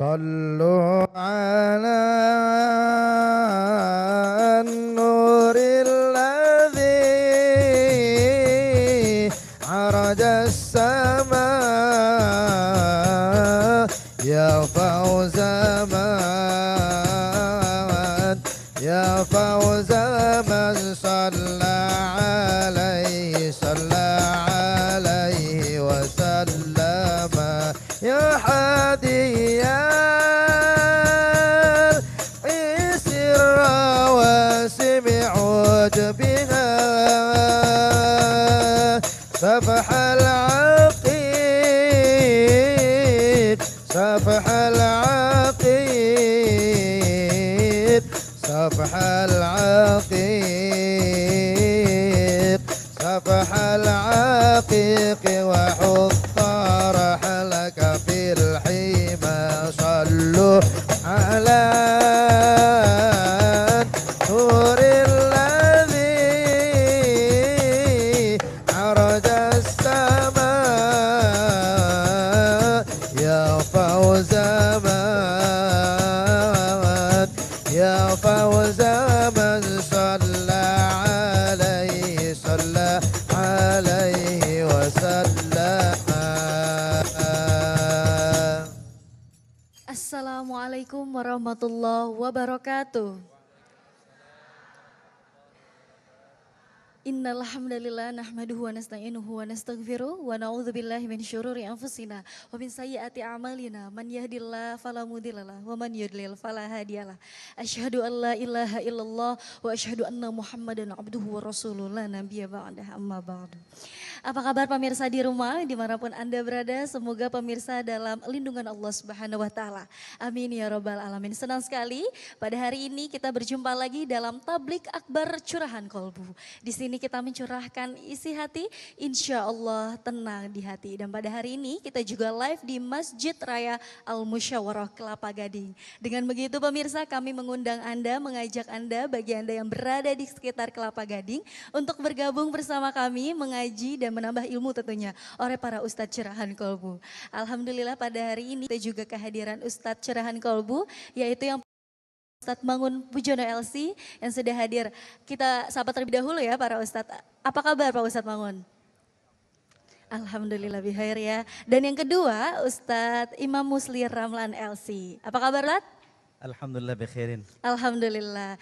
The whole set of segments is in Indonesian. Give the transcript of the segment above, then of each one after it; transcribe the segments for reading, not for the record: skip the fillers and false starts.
صلوا على النور الذي عرج السماء يرفع زمان يا فوز من صلى عليه وسلم يا حاديا سر وسمع بها سفح العقيد سفح العقيد سفح العقيق سفح العقيق وحط رحلك في الحيمة صلوا على نور الذي عرج السماء يا فوز من يا فوز من صلى عليه وسلم. Assalamualaikum warahmatullahi wabarakatuh. Innal hamdalillah nahmaduhu wa nasta'inuhu wa nastaghfiruh wa na'udzubillahi min syururi anfusina wa min sayyiati a'malina man yahdihillahu fala mudhillalah wa man yudlil fala hadiyalah. Asyhadu an la ilaha illallah wa asyhadu anna Muhammadan abduhu wa rasuluh la nabiyya ba'dah amma ba'du. Apa kabar pemirsa di rumah dimanapun Anda berada, semoga pemirsa dalam lindungan Allah Subhanahu wa Ta'ala. Amin ya Rabbal Alamin. Senang sekali pada hari ini kita berjumpa lagi dalam Tablik Akbar Curahan Kolbu. Di sini kita mencurahkan isi hati, insya Allah tenang di hati. Dan pada hari ini kita juga live di Masjid Raya Al-Musyawarah Kelapa Gading. Dengan begitu pemirsa, kami mengundang Anda, mengajak Anda bagi Anda yang berada di sekitar Kelapa Gading untuk bergabung bersama kami mengaji dan menambah ilmu tentunya oleh para Ustadz Curahan Kolbu. Alhamdulillah pada hari ini kita juga kehadiran Ustadz Curahan Kolbu, yaitu yang Ustadz Mangun Pujono LC yang sudah hadir. Kita sapa terlebih dahulu ya para Ustadz. Apa kabar Pak Ustadz Mangun? Alhamdulillah bihair ya. Dan yang kedua Ustadz Imam Muslir Ramlan LC. Apa kabar Ustadz? Alhamdulillah bikhairin. Alhamdulillah.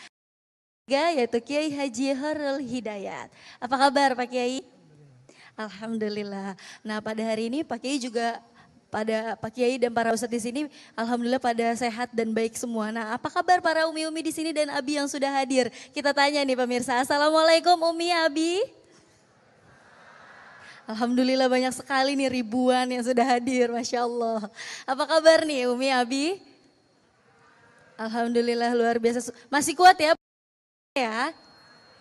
Yaitu Kiai Haji Harul Hidayat. Apa kabar Pak Kiai? Alhamdulillah. Nah pada hari ini Pak Kiai juga pada Pak Kiai dan para ustadz di sini, alhamdulillah pada sehat dan baik semua. Nah, apa kabar para umi-umi di sini dan abi yang sudah hadir? Kita tanya nih pemirsa. Assalamualaikum umi, abi. Alhamdulillah banyak sekali nih ribuan yang sudah hadir, masya Allah. Apa kabar nih umi, abi? Alhamdulillah luar biasa. Masih kuat ya? Ya.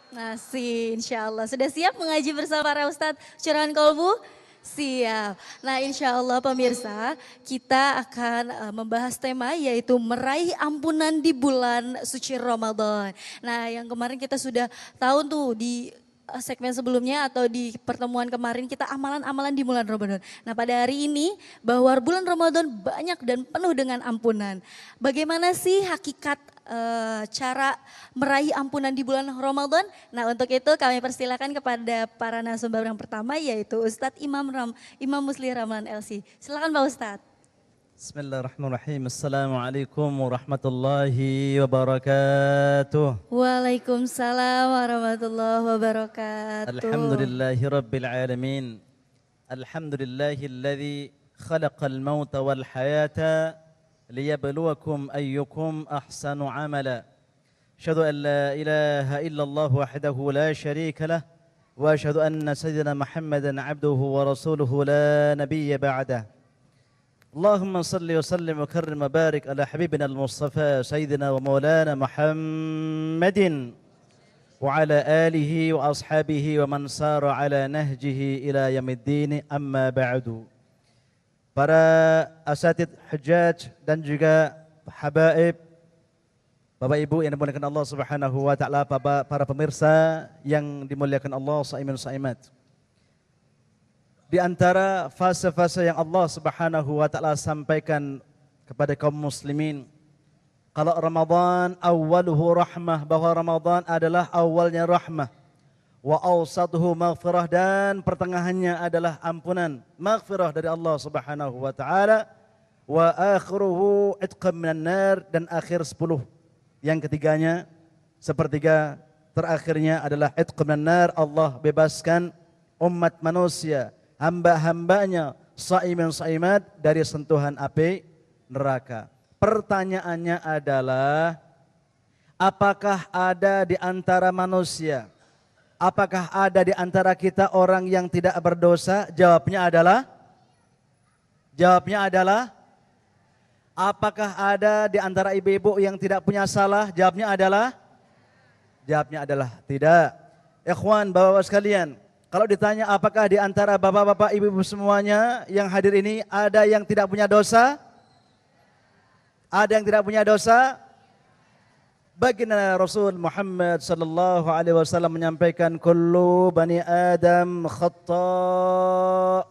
Masih, insya Allah. Sudah siap mengaji bersama para Ustadz Curahan Kolbu? Siap. Nah insya Allah pemirsa, kita akan membahas tema yaitu meraih ampunan di bulan suci Ramadan. Nah yang kemarin kita sudah tahu tuh di segmen sebelumnya atau di pertemuan kemarin kita amalan-amalan di bulan Ramadan. Nah pada hari ini bahwa bulan Ramadan banyak dan penuh dengan ampunan. Bagaimana sih hakikat cara meraih ampunan di bulan Ramadan? Nah untuk itu kami persilakan kepada para narasumber yang pertama yaitu Ustadz Imam Muslir Ramlan LC. Silakan Pak Ustadz. Bismillahirrahmanirrahim. Assalamualaikum warahmatullahi wabarakatuh. Waalaikumsalam warahmatullahi wabarakatuh. Alhamdulillahi rabbil alamin. Alhamdulillahilladzi khalaqal mauta wal hayata liyabluwakum ayyukum ahsanu amala. Asyhadu an la ilaha illallah wahdahu la syarika lah wa asyhadu anna sayyidina Muhammadan abduhu wa rasuluhu la nabiyya ba'dah. Allahumma salli wa sallim wa karrim wa barik ala habibina al-Mustafa sayyidina wa maulana Muhammadin wa ala alihi wa ashabihi wa man sara ala nahjihi ila yaumiddin, amma ba'du. Para asatid hujjaj dan juga habaib, Bapak Ibu yang dimuliakan Allah Subhanahu wa taala, para pemirsa yang dimuliakan Allah saimin saimat. Di antara fase-fase yang Allah Subhanahu wa taala sampaikan kepada kaum muslimin. Kalau Ramadan awaluhu rahmah, bahwa Ramadan adalah awalnya rahmah. Wa awsatuhu maghfirah, dan pertengahannya adalah ampunan, maghfirah dari Allah Subhanahu wa taala. Wa akhiruhu itqam minan nar, dan akhir 10 yang ketiganya, sepertiga terakhirnya adalah itqam minan nar, Allah bebaskan umat manusia, hamba-hambanya, saimin saimat, dari sentuhan api neraka. Pertanyaannya adalah, apakah ada di antara manusia, apakah ada di antara kita orang yang tidak berdosa? Jawabnya adalah, apakah ada di antara ibu-ibu yang tidak punya salah? Jawabnya adalah tidak. Ikhwan, bapak-bapak sekalian, kalau ditanya apakah di antara bapak-bapak, ibu-ibu semuanya yang hadir ini ada yang tidak punya dosa? Ada yang tidak punya dosa? Baginda Rasul Muhammad sallallahu alaihi wasallam menyampaikan, kullu bani Adam khata'.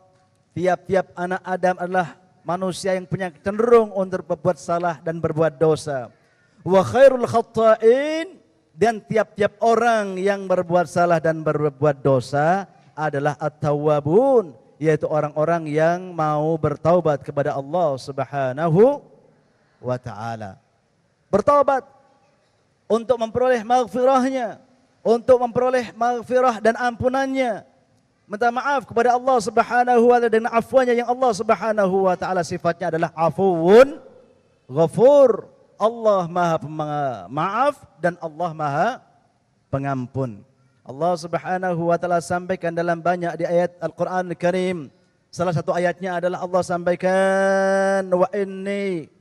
Tiap-tiap anak Adam adalah manusia yang punya cenderung untuk berbuat salah dan berbuat dosa. Wa khairul khata'in, dan tiap-tiap orang yang berbuat salah dan berbuat dosa adalah at-tawwabun, yaitu orang-orang yang mau bertaubat kepada Allah Subhanahu wa ta'ala. Bertaubat untuk memperoleh maghfirahnya, untuk memperoleh maghfirah dan ampunannya, minta maaf kepada Allah Subhanahu wa ta'ala dengan afwanya yang Allah Subhanahu wa ta'ala sifatnya adalah afuwun ghafur. Allah maha maaf dan Allah maha pengampun. Allah Subhanahu wa ta'ala sampaikan dalam banyak di ayat Al-Quran Al-Karim. Salah satu ayatnya adalah Allah sampaikan, wa inni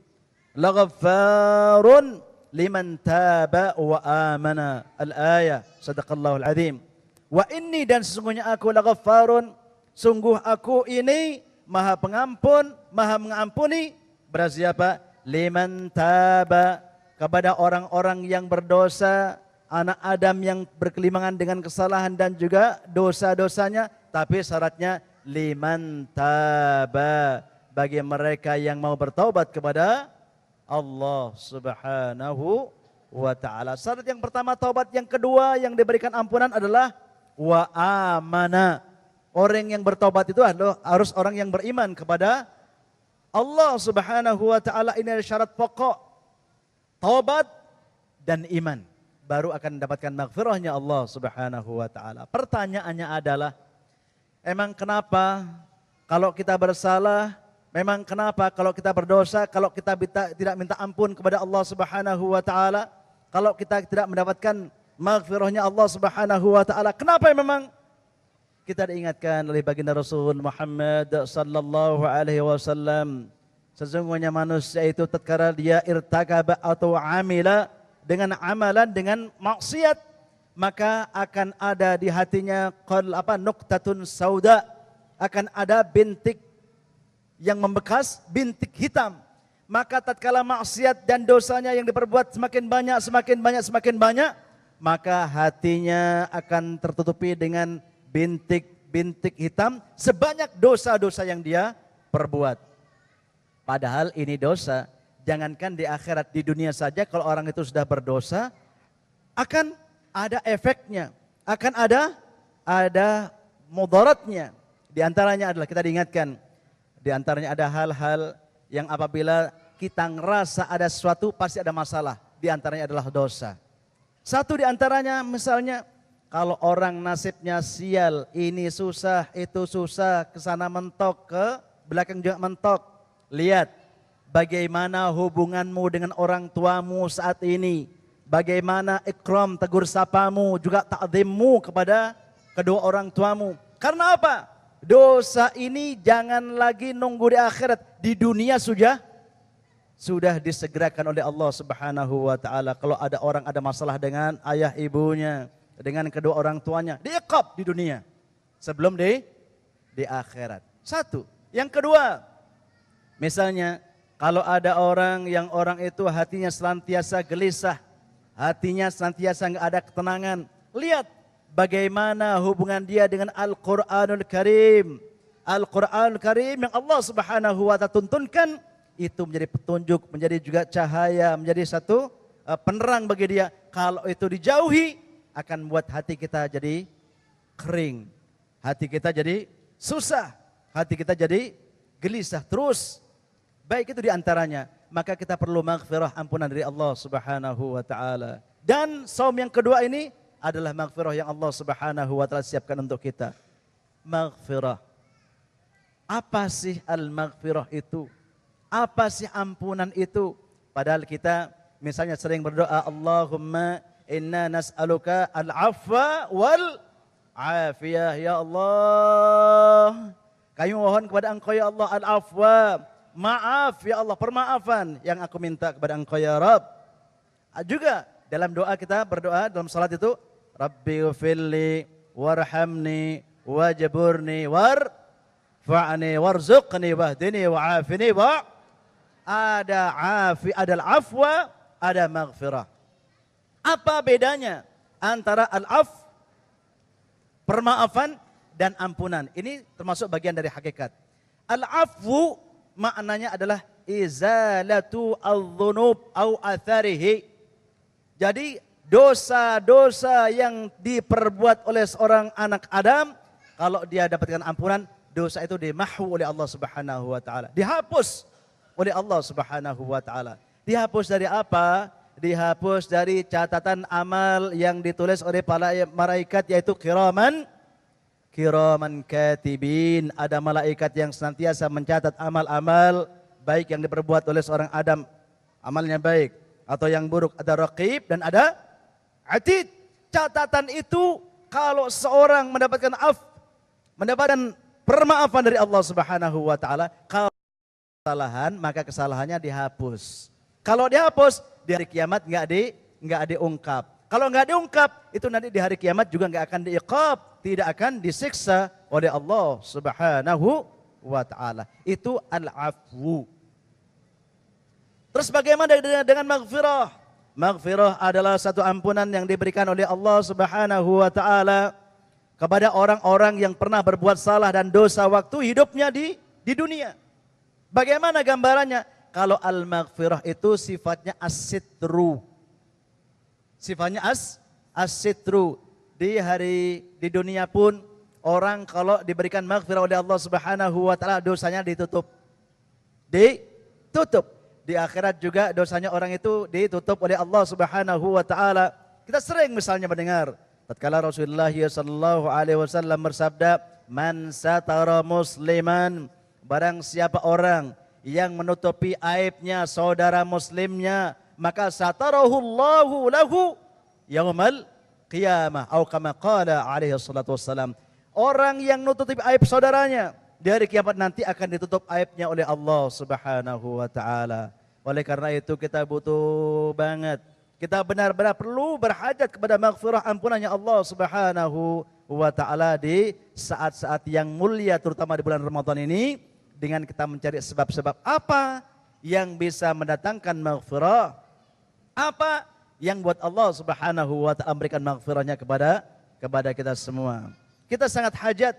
laghaffarun liman taba wa amana. Al-ayah, sadaqallahul azim. Wa inni, dan sesungguhnya aku laghaffarun, sungguh aku ini maha pengampun, maha mengampuni. Berarti apa? Liman taba, kepada orang-orang yang berdosa, anak Adam yang berkelimangan dengan kesalahan dan juga dosa-dosanya. Tapi syaratnya liman taba, bagi mereka yang mau bertaubat kepada Allah Subhanahu wa ta'ala. Syarat yang pertama taubat, yang kedua yang diberikan ampunan adalah wa amana. Orang yang bertaubat itu adalah harus orang yang beriman kepada Allah Subhanahu wa ta'ala. Ini adalah syarat pokok, taubat dan iman, baru akan mendapatkan maghfirahnya Allah Subhanahu wa ta'ala. Pertanyaannya adalah, emang kenapa kalau kita bersalah, memang kenapa kalau kita berdosa, kalau kita tidak minta ampun kepada Allah Subhanahu wa ta'ala, kalau kita tidak mendapatkan maghfirahnya Allah Subhanahu wa ta'ala, kenapa memang? Kita diingatkan oleh baginda Rasul Muhammad sallallahu alaihi wasallam, sesungguhnya manusia itu tatkala dia irtakaba atau amila dengan amalan dengan maksiat, maka akan ada di hatinya nuqtatun sauda, akan ada bintik yang membekas, bintik hitam. Maka tatkala maksiat dan dosanya yang diperbuat semakin banyak, maka hatinya akan tertutupi dengan bintik hitam sebanyak dosa-dosa yang dia perbuat. Padahal ini dosa, jangankan di akhirat, di dunia saja kalau orang itu sudah berdosa, akan ada efeknya, akan ada mudaratnya. Di antaranya adalah, kita diingatkan, di antaranya ada hal-hal yang apabila kita ngerasa ada sesuatu pasti ada masalah. Di antaranya adalah dosa. Satu di antaranya misalnya, kalau orang nasibnya sial, ini susah, itu susah, ke sana mentok, ke belakang juga mentok. Lihat bagaimana hubunganmu dengan orang tuamu saat ini. Bagaimana ikram, tegur sapamu, juga ta'zimmu kepada kedua orang tuamu. Karena apa? Dosa ini jangan lagi nunggu di akhirat, di dunia sudah disegerakan oleh Allah Subhanahu wa ta'ala. Kalau ada orang ada masalah dengan ayah ibunya, dengan kedua orang tuanya, diiqab di dunia sebelum di akhirat. Satu. Yang kedua, misalnya kalau ada orang yang orang itu hatinya senantiasa gelisah, hatinya senantiasa enggak ada ketenangan. Lihat bagaimana hubungan dia dengan Al-Quranul Karim. Al-Quranul Karim yang Allah Subhanahu wa ta'ala tuntunkan, itu menjadi petunjuk, menjadi juga cahaya, menjadi satu penerang bagi dia. Kalau itu dijauhi akan membuat hati kita jadi kering, hati kita jadi susah, hati kita jadi gelisah terus. Baik itu diantaranya, maka kita perlu maghfirah, ampunan dari Allah Subhanahu wa taala. Dan saum yang kedua ini adalah maghfirah yang Allah Subhanahu wa taala siapkan untuk kita. Maghfirah. Apa sih al-maghfirah itu? Apa sih ampunan itu? Padahal kita misalnya sering berdoa, Allahumma inna nas'aluka al-afwa wal afiyah. Ya Allah, kami mohon kepada Engkau ya Allah al-afwa, maaf ya Allah, permaafan yang aku minta kepada Engkau ya Rabb. Juga dalam doa kita berdoa dalam salat itu, Rabbi ghfirli warhamni wajburni warfa'ni warzuqni wahdini wa'afini wa ada al-afwa, ada maghfirah. Apa bedanya antara al-af, permaafan, dan ampunan? Ini termasuk bagian dari hakikat. Al-afwu maknanya adalah izalatu al-dhunub au atharihi. Jadi dosa-dosa yang diperbuat oleh seorang anak Adam, kalau dia dapatkan ampunan, dosa itu dimahwu oleh Allah Subhanahu wa taala. Dihapus oleh Allah Subhanahu wa taala. Dihapus dari apa? Dihapus dari catatan amal yang ditulis oleh para malaikat, yaitu kiraman katibin. Ada malaikat yang senantiasa mencatat amal-amal baik yang diperbuat oleh seorang Adam, amalnya baik atau yang buruk. Ada raqib dan ada atid. Catatan itu kalau seorang mendapatkan mendapatkan permaafan dari Allah Subhanahu wa taala, kalau kesalahan maka kesalahannya dihapus. Kalau dihapus di hari kiamat enggak diungkap. Kalau enggak diungkap, itu nanti di hari kiamat juga enggak akan diiqab, tidak akan disiksa oleh Allah Subhanahu wa taala. Itu al-afwu. Terus bagaimana dengan maghfirah? Maghfirah adalah satu ampunan yang diberikan oleh Allah Subhanahu wa taala kepada orang-orang yang pernah berbuat salah dan dosa waktu hidupnya di dunia. Bagaimana gambarannya? Kalau al-maghfirah itu sifatnya as-sitru. Sifatnya as-sitru. Di dunia pun orang kalau diberikan maghfirah oleh Allah Subhanahu wa taala, dosanya ditutup. Ditutup. Di akhirat juga dosanya orang itu ditutup oleh Allah Subhanahu wa taala. Kita sering misalnya mendengar tatkala Rasulullah sallallahu alaihi wasallam bersabda, "Man satara musliman," barang siapa orang yang menutupi aibnya saudara muslimnya, maka satarahullahu lahu yaumal qiyamah, atau kama qala alaihi salatu wassalam. Orang yang menutupi aib saudaranya, di hari kiamat nanti akan ditutup aibnya oleh Allah Subhanahu wa taala. Oleh karena itu kita butuh banget, kita benar-benar perlu berhajat kepada maghfirah, ampunannya Allah Subhanahu wa taala di saat-saat yang mulia, terutama di bulan Ramadan ini, dengan kita mencari sebab-sebab apa yang bisa mendatangkan maghfirah, apa yang buat Allah Subhanahu wa taala memberikan maghfirahnya kepada kita semua. Kita sangat hajat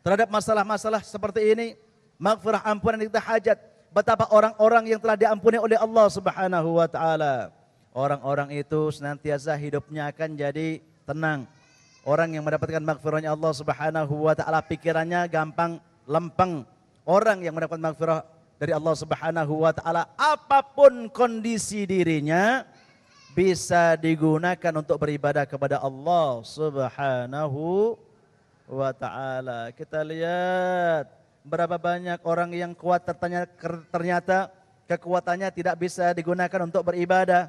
terhadap masalah-masalah seperti ini. Maghfirah, ampunan kita hajat. Betapa orang-orang yang telah diampuni oleh Allah Subhanahu wa taala, orang-orang itu senantiasa hidupnya akan jadi tenang. Orang yang mendapatkan maghfirahnya Allah Subhanahu wa taala, pikirannya gampang lempeng. Orang yang mendapat maghfirah dari Allah Subhanahu wa taala, apapun kondisi dirinya bisa digunakan untuk beribadah kepada Allah Subhanahu wa taala. Kita lihat berapa banyak orang yang kuat ternyata kekuatannya tidak bisa digunakan untuk beribadah.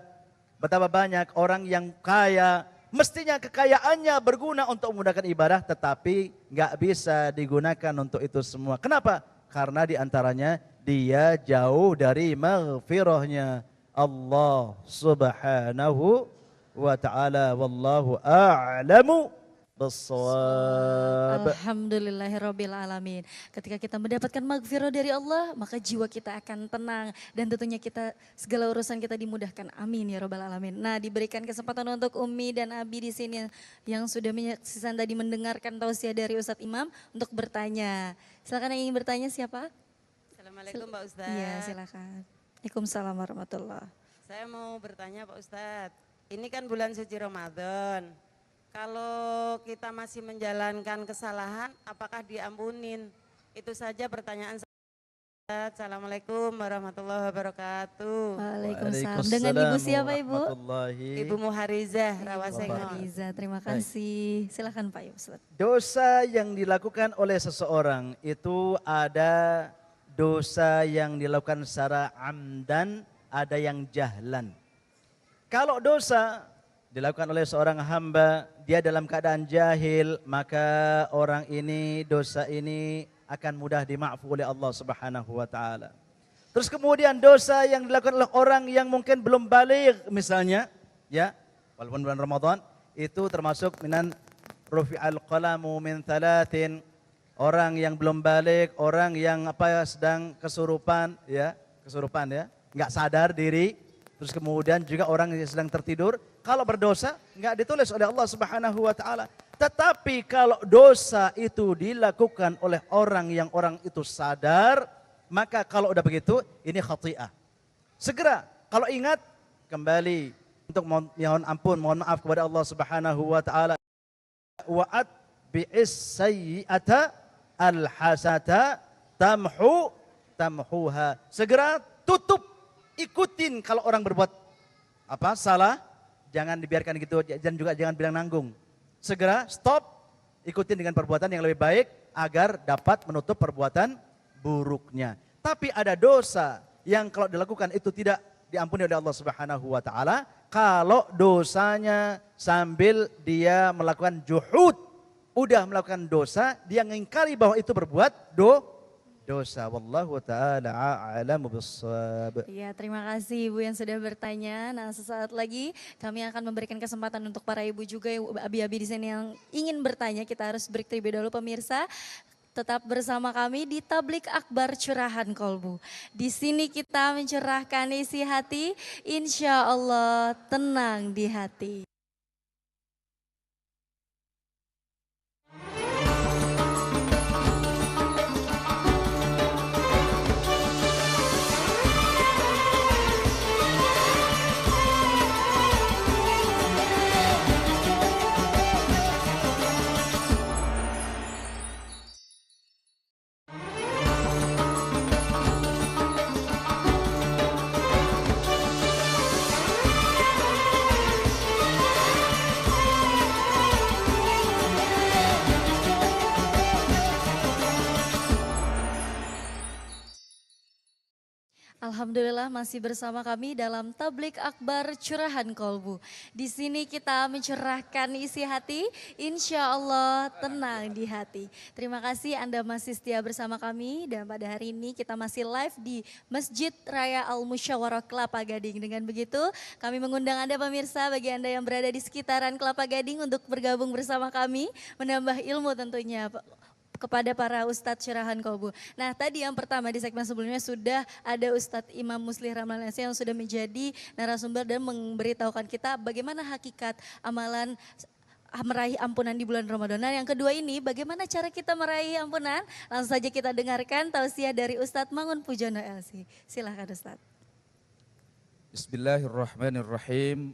Betapa banyak orang yang kaya, mestinya kekayaannya berguna untuk memudahkan ibadah, tetapi nggak bisa digunakan untuk itu semua. Kenapa? Karena diantaranya dia jauh dari maghfirahnya Allah Subhanahu wa ta'ala. Wallahu a'lamu bissawab. Alhamdulillahirabbil alamin. Ketika kita mendapatkan maghfirah dari Allah, maka jiwa kita akan tenang dan tentunya kita segala urusan kita dimudahkan. Amin ya rabbal alamin. Nah, diberikan kesempatan untuk Umi dan Abi di sini yang sudah menyaksikan tadi mendengarkan tausiah dari Ustadz Imam untuk bertanya. Silakan yang ingin bertanya siapa? Assalamualaikum Pak Ustadz. Iya, silakan. Waalaikumsalam warahmatullahi. Saya mau bertanya Pak Ustadz, ini kan bulan suci Ramadan. Kalau kita masih menjalankan kesalahan, apakah diampunin? Itu saja pertanyaan saya. Assalamualaikum warahmatullahi wabarakatuh. Waalaikumsalam. Dengan Ibu siapa Ibu? warahmatullahi. Ibu Muharizah Ibu Rawasengon. Riza, terima kasih. Silakan Pak Ustadz. Dosa yang dilakukan oleh seseorang itu ada dosa yang dilakukan secara amdan, ada yang jahlan. Kalau dosa dilakukan oleh seorang hamba, dia dalam keadaan jahil, maka orang ini, dosa ini akan mudah dimaafkan oleh Allah Subhanahu wa taala. Terus kemudian dosa yang dilakukan oleh orang yang mungkin belum baligh misalnya, ya, walaupun bulan Ramadan, itu termasuk minan rufi'al qalamu min thalathin, orang yang belum baligh, orang yang sedang kesurupan ya, enggak sadar diri, terus kemudian juga orang yang sedang tertidur, kalau berdosa enggak ditulis oleh Allah Subhanahu wa taala. Tetapi kalau dosa itu dilakukan oleh orang yang orang itu sadar, maka kalau udah begitu ini khati'ah. Segera kalau ingat kembali untuk mohon ampun, mohon maaf kepada Allah Subhanahu wa taala. Wa'at bi'is sayyi'ata al-hasata tamhuha. Segera tutup, ikutin kalau orang berbuat salah, jangan dibiarkan gitu, dan juga jangan bilang nanggung. Segera stop, ikutin dengan perbuatan yang lebih baik agar dapat menutup perbuatan buruknya. Tapi ada dosa yang kalau dilakukan itu tidak diampuni oleh Allah Subhanahu wa taala, kalau dosanya sambil dia melakukan juhud, udah melakukan dosa, dia mengingkari bahwa itu berbuat dosa. Wallahu taala a'lamu bissawab. Iya, terima kasih Ibu yang sudah bertanya. Nah, sesaat lagi kami akan memberikan kesempatan untuk para ibu juga, abi-abi di sini yang ingin bertanya. Kita harus break terlebih dahulu pemirsa. Tetap bersama kami di Tablik Akbar Curahan Kolbu. Di sini kita mencurahkan isi hati, insya Allah tenang di hati. Alhamdulillah masih bersama kami dalam Tablik Akbar Curahan Kolbu. Di sini kita mencurahkan isi hati, insya Allah tenang di hati. Terima kasih Anda masih setia bersama kami dan pada hari ini kita masih live di Masjid Raya Al-Musyawarah Kelapa Gading. Dengan begitu kami mengundang Anda pemirsa, bagi Anda yang berada di sekitaran Kelapa Gading untuk bergabung bersama kami, menambah ilmu tentunya kepada para Ustadz Curahan Kolbu. Nah tadi yang pertama di segmen sebelumnya sudah ada Ustadz Imam Muslih Ramlan yang sudah menjadi narasumber dan memberitahukan kita bagaimana hakikat amalan meraih ampunan di bulan Ramadan. Nah yang kedua ini bagaimana cara kita meraih ampunan? Langsung saja kita dengarkan tausiah dari Ustadz Mangun Pujono LC. Silahkan Ustadz. Bismillahirrahmanirrahim.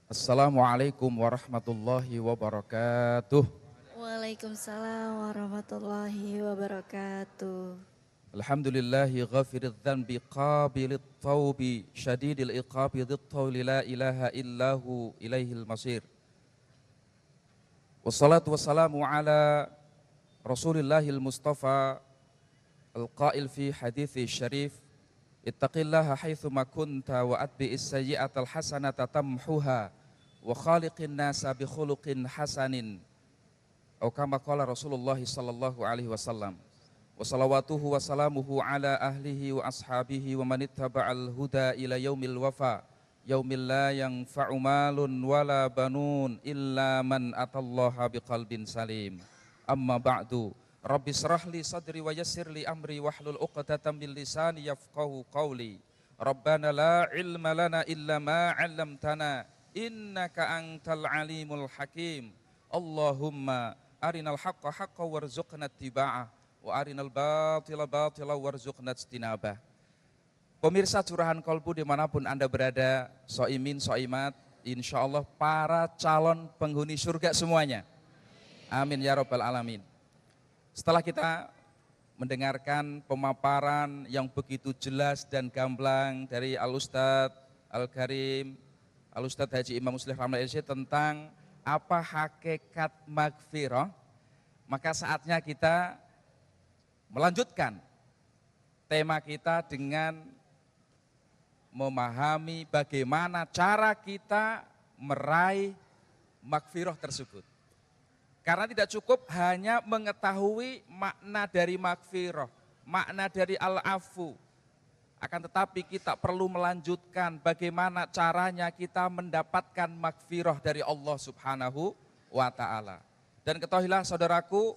Assalamualaikum warahmatullahi wabarakatuh. Waalaikumsalam warahmatullahi wabarakatuh. Alhamdulillahi ghafiril dhanbi qabilit tawbi syadidil iqabi dhittawli la ilaha illahu ilaihil masir. Wassalatu wassalamu ala rasulillahil mustafa al-qail fi hadithi syarif ittaqillaha haithuma kunta wa atbi'is sayyi'atal hasanata tamhuha wa khaliqin nasa bi khuluqin hasanin. Atau kama qala Rasulullah sallallahu alaihi wasallam. Wa salawatuhu wa salamuhu ala ahlihi wa ashabihi wa man ittaba'al huda ila yaumil wafa. Yaumil la yanfa'u malun wala banun illa man atallaha biqalbin salim. Amma ba'du. Rabbi shrah li sadri wa yassir li amri wahlul 'uqdatam min lisani yafqahu qawli. Rabbana la ilma lana illa ma 'allamtana innaka antal alimul hakim. Allahumma arinal haqqa haqqa warzuqna ittiba'ah wa arinal batila batila warzuqna ijtinabah. Pemirsa Curahan Kolbu dimanapun Anda berada, soimin, soimat, insya Allah para calon penghuni surga semuanya. Amin ya rabbal alamin. Setelah kita mendengarkan pemaparan yang begitu jelas dan gamblang dari Al-Ustadz Al-Karim, Al-Ustadz Haji Imam Muslih Ramli LC tentang apa hakikat maghfirah, maka saatnya kita melanjutkan tema kita dengan memahami bagaimana cara kita meraih maghfirah tersebut. Karena tidak cukup hanya mengetahui makna dari maghfirah, makna dari al-afu. Akan tetapi kita perlu melanjutkan bagaimana caranya kita mendapatkan maghfirah dari Allah Subhanahu wa ta'ala. Dan ketahuilah saudaraku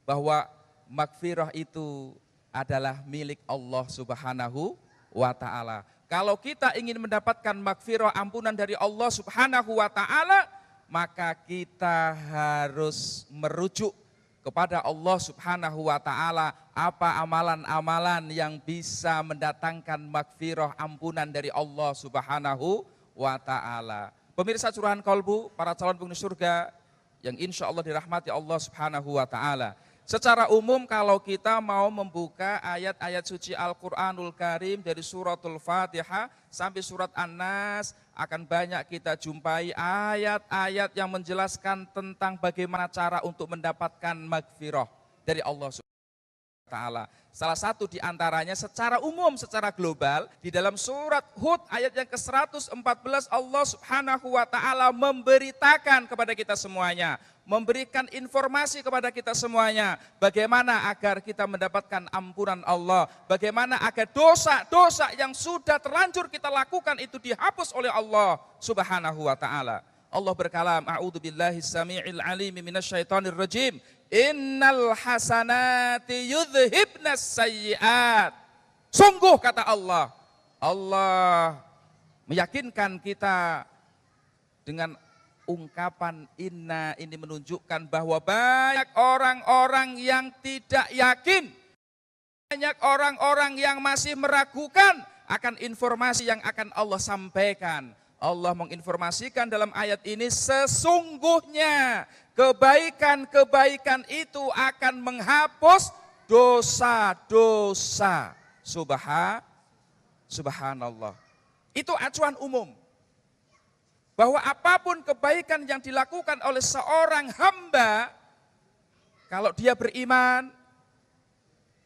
bahwa maghfirah itu adalah milik Allah Subhanahu wa ta'ala. Kalau kita ingin mendapatkan maghfirah, ampunan dari Allah Subhanahu wa ta'ala, maka kita harus merujuk kepada Allah Subhanahu wa ta'ala apa amalan-amalan yang bisa mendatangkan maghfirah, ampunan dari Allah Subhanahu wa ta'ala. Pemirsa Curahan Kolbu, para calon penghuni surga yang insya Allah dirahmati Allah Subhanahu wa ta'ala. Secara umum kalau kita mau membuka ayat-ayat suci Al-Quranul Karim dari suratul Fatihah sampai surat An-Nas, akan banyak kita jumpai ayat-ayat yang menjelaskan tentang bagaimana cara untuk mendapatkan maghfirah dari Allah Subhanahu wa ta'ala. Salah satu di antaranya secara umum, secara global, di dalam surat Hud ayat yang ke-114 Allah Subhanahu wa ta'ala memberitakan kepada kita semuanya, memberikan informasi kepada kita semuanya, bagaimana agar kita mendapatkan ampunan Allah, bagaimana agar dosa-dosa yang sudah terlanjur kita lakukan itu dihapus oleh Allah Subhanahu wa ta'ala. Allah berkalam, a'udzubillahi samii'il alim minasyaitonir rajim. Innal hasanati yudhibnas sayyiat. Sungguh kata Allah, Allah meyakinkan kita dengan ungkapan inna ini menunjukkan bahwa banyak orang-orang yang tidak yakin, banyak orang-orang yang masih meragukan akan informasi yang akan Allah sampaikan. Allah menginformasikan dalam ayat ini sesungguhnya kebaikan-kebaikan itu akan menghapus dosa-dosa. Subhanallah. Itu acuan umum. Bahwa apapun kebaikan yang dilakukan oleh seorang hamba, kalau dia beriman,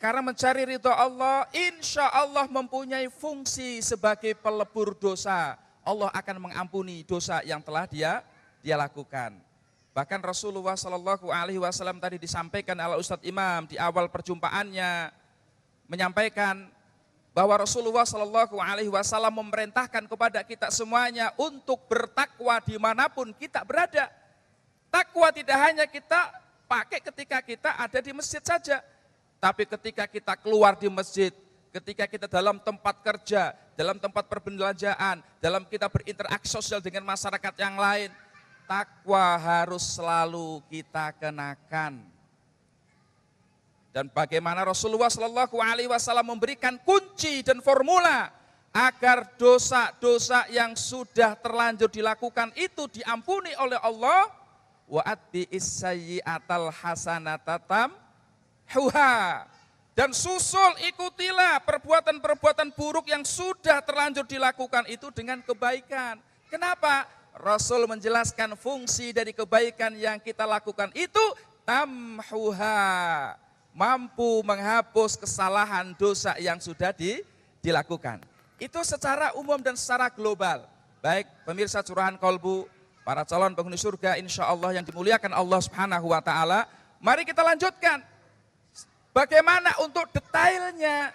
karena mencari ridha Allah, insya Allah mempunyai fungsi sebagai pelebur dosa. Allah akan mengampuni dosa yang telah dia lakukan. Bahkan Rasulullah SAW tadi disampaikan oleh Ustadz Imam di awal perjumpaannya, menyampaikan bahwa Rasulullah SAW memerintahkan kepada kita semuanya untuk bertakwa dimanapun kita berada. Takwa tidak hanya kita pakai ketika kita ada di masjid saja, tapi ketika kita keluar di masjid, ketika kita dalam tempat kerja, dalam tempat perbelanjaan, dalam kita berinteraksi sosial dengan masyarakat yang lain, takwa harus selalu kita kenakan. Dan bagaimana Rasulullah SAW memberikan kunci dan formula agar dosa-dosa yang sudah terlanjur dilakukan itu diampuni oleh Allah. Wa atbi'is sayyi'atal hasanatatam huha. Dan susul, ikutilah perbuatan-perbuatan buruk yang sudah terlanjur dilakukan itu dengan kebaikan. Kenapa? Rasul menjelaskan fungsi dari kebaikan yang kita lakukan itu tamhuha, mampu menghapus kesalahan dosa yang sudah dilakukan. Itu secara umum dan secara global. Baik pemirsa Curahan Kolbu, para calon penghuni surga insya Allah yang dimuliakan Allah Subhanahu wa ta'ala, mari kita lanjutkan. Bagaimana untuk detailnya?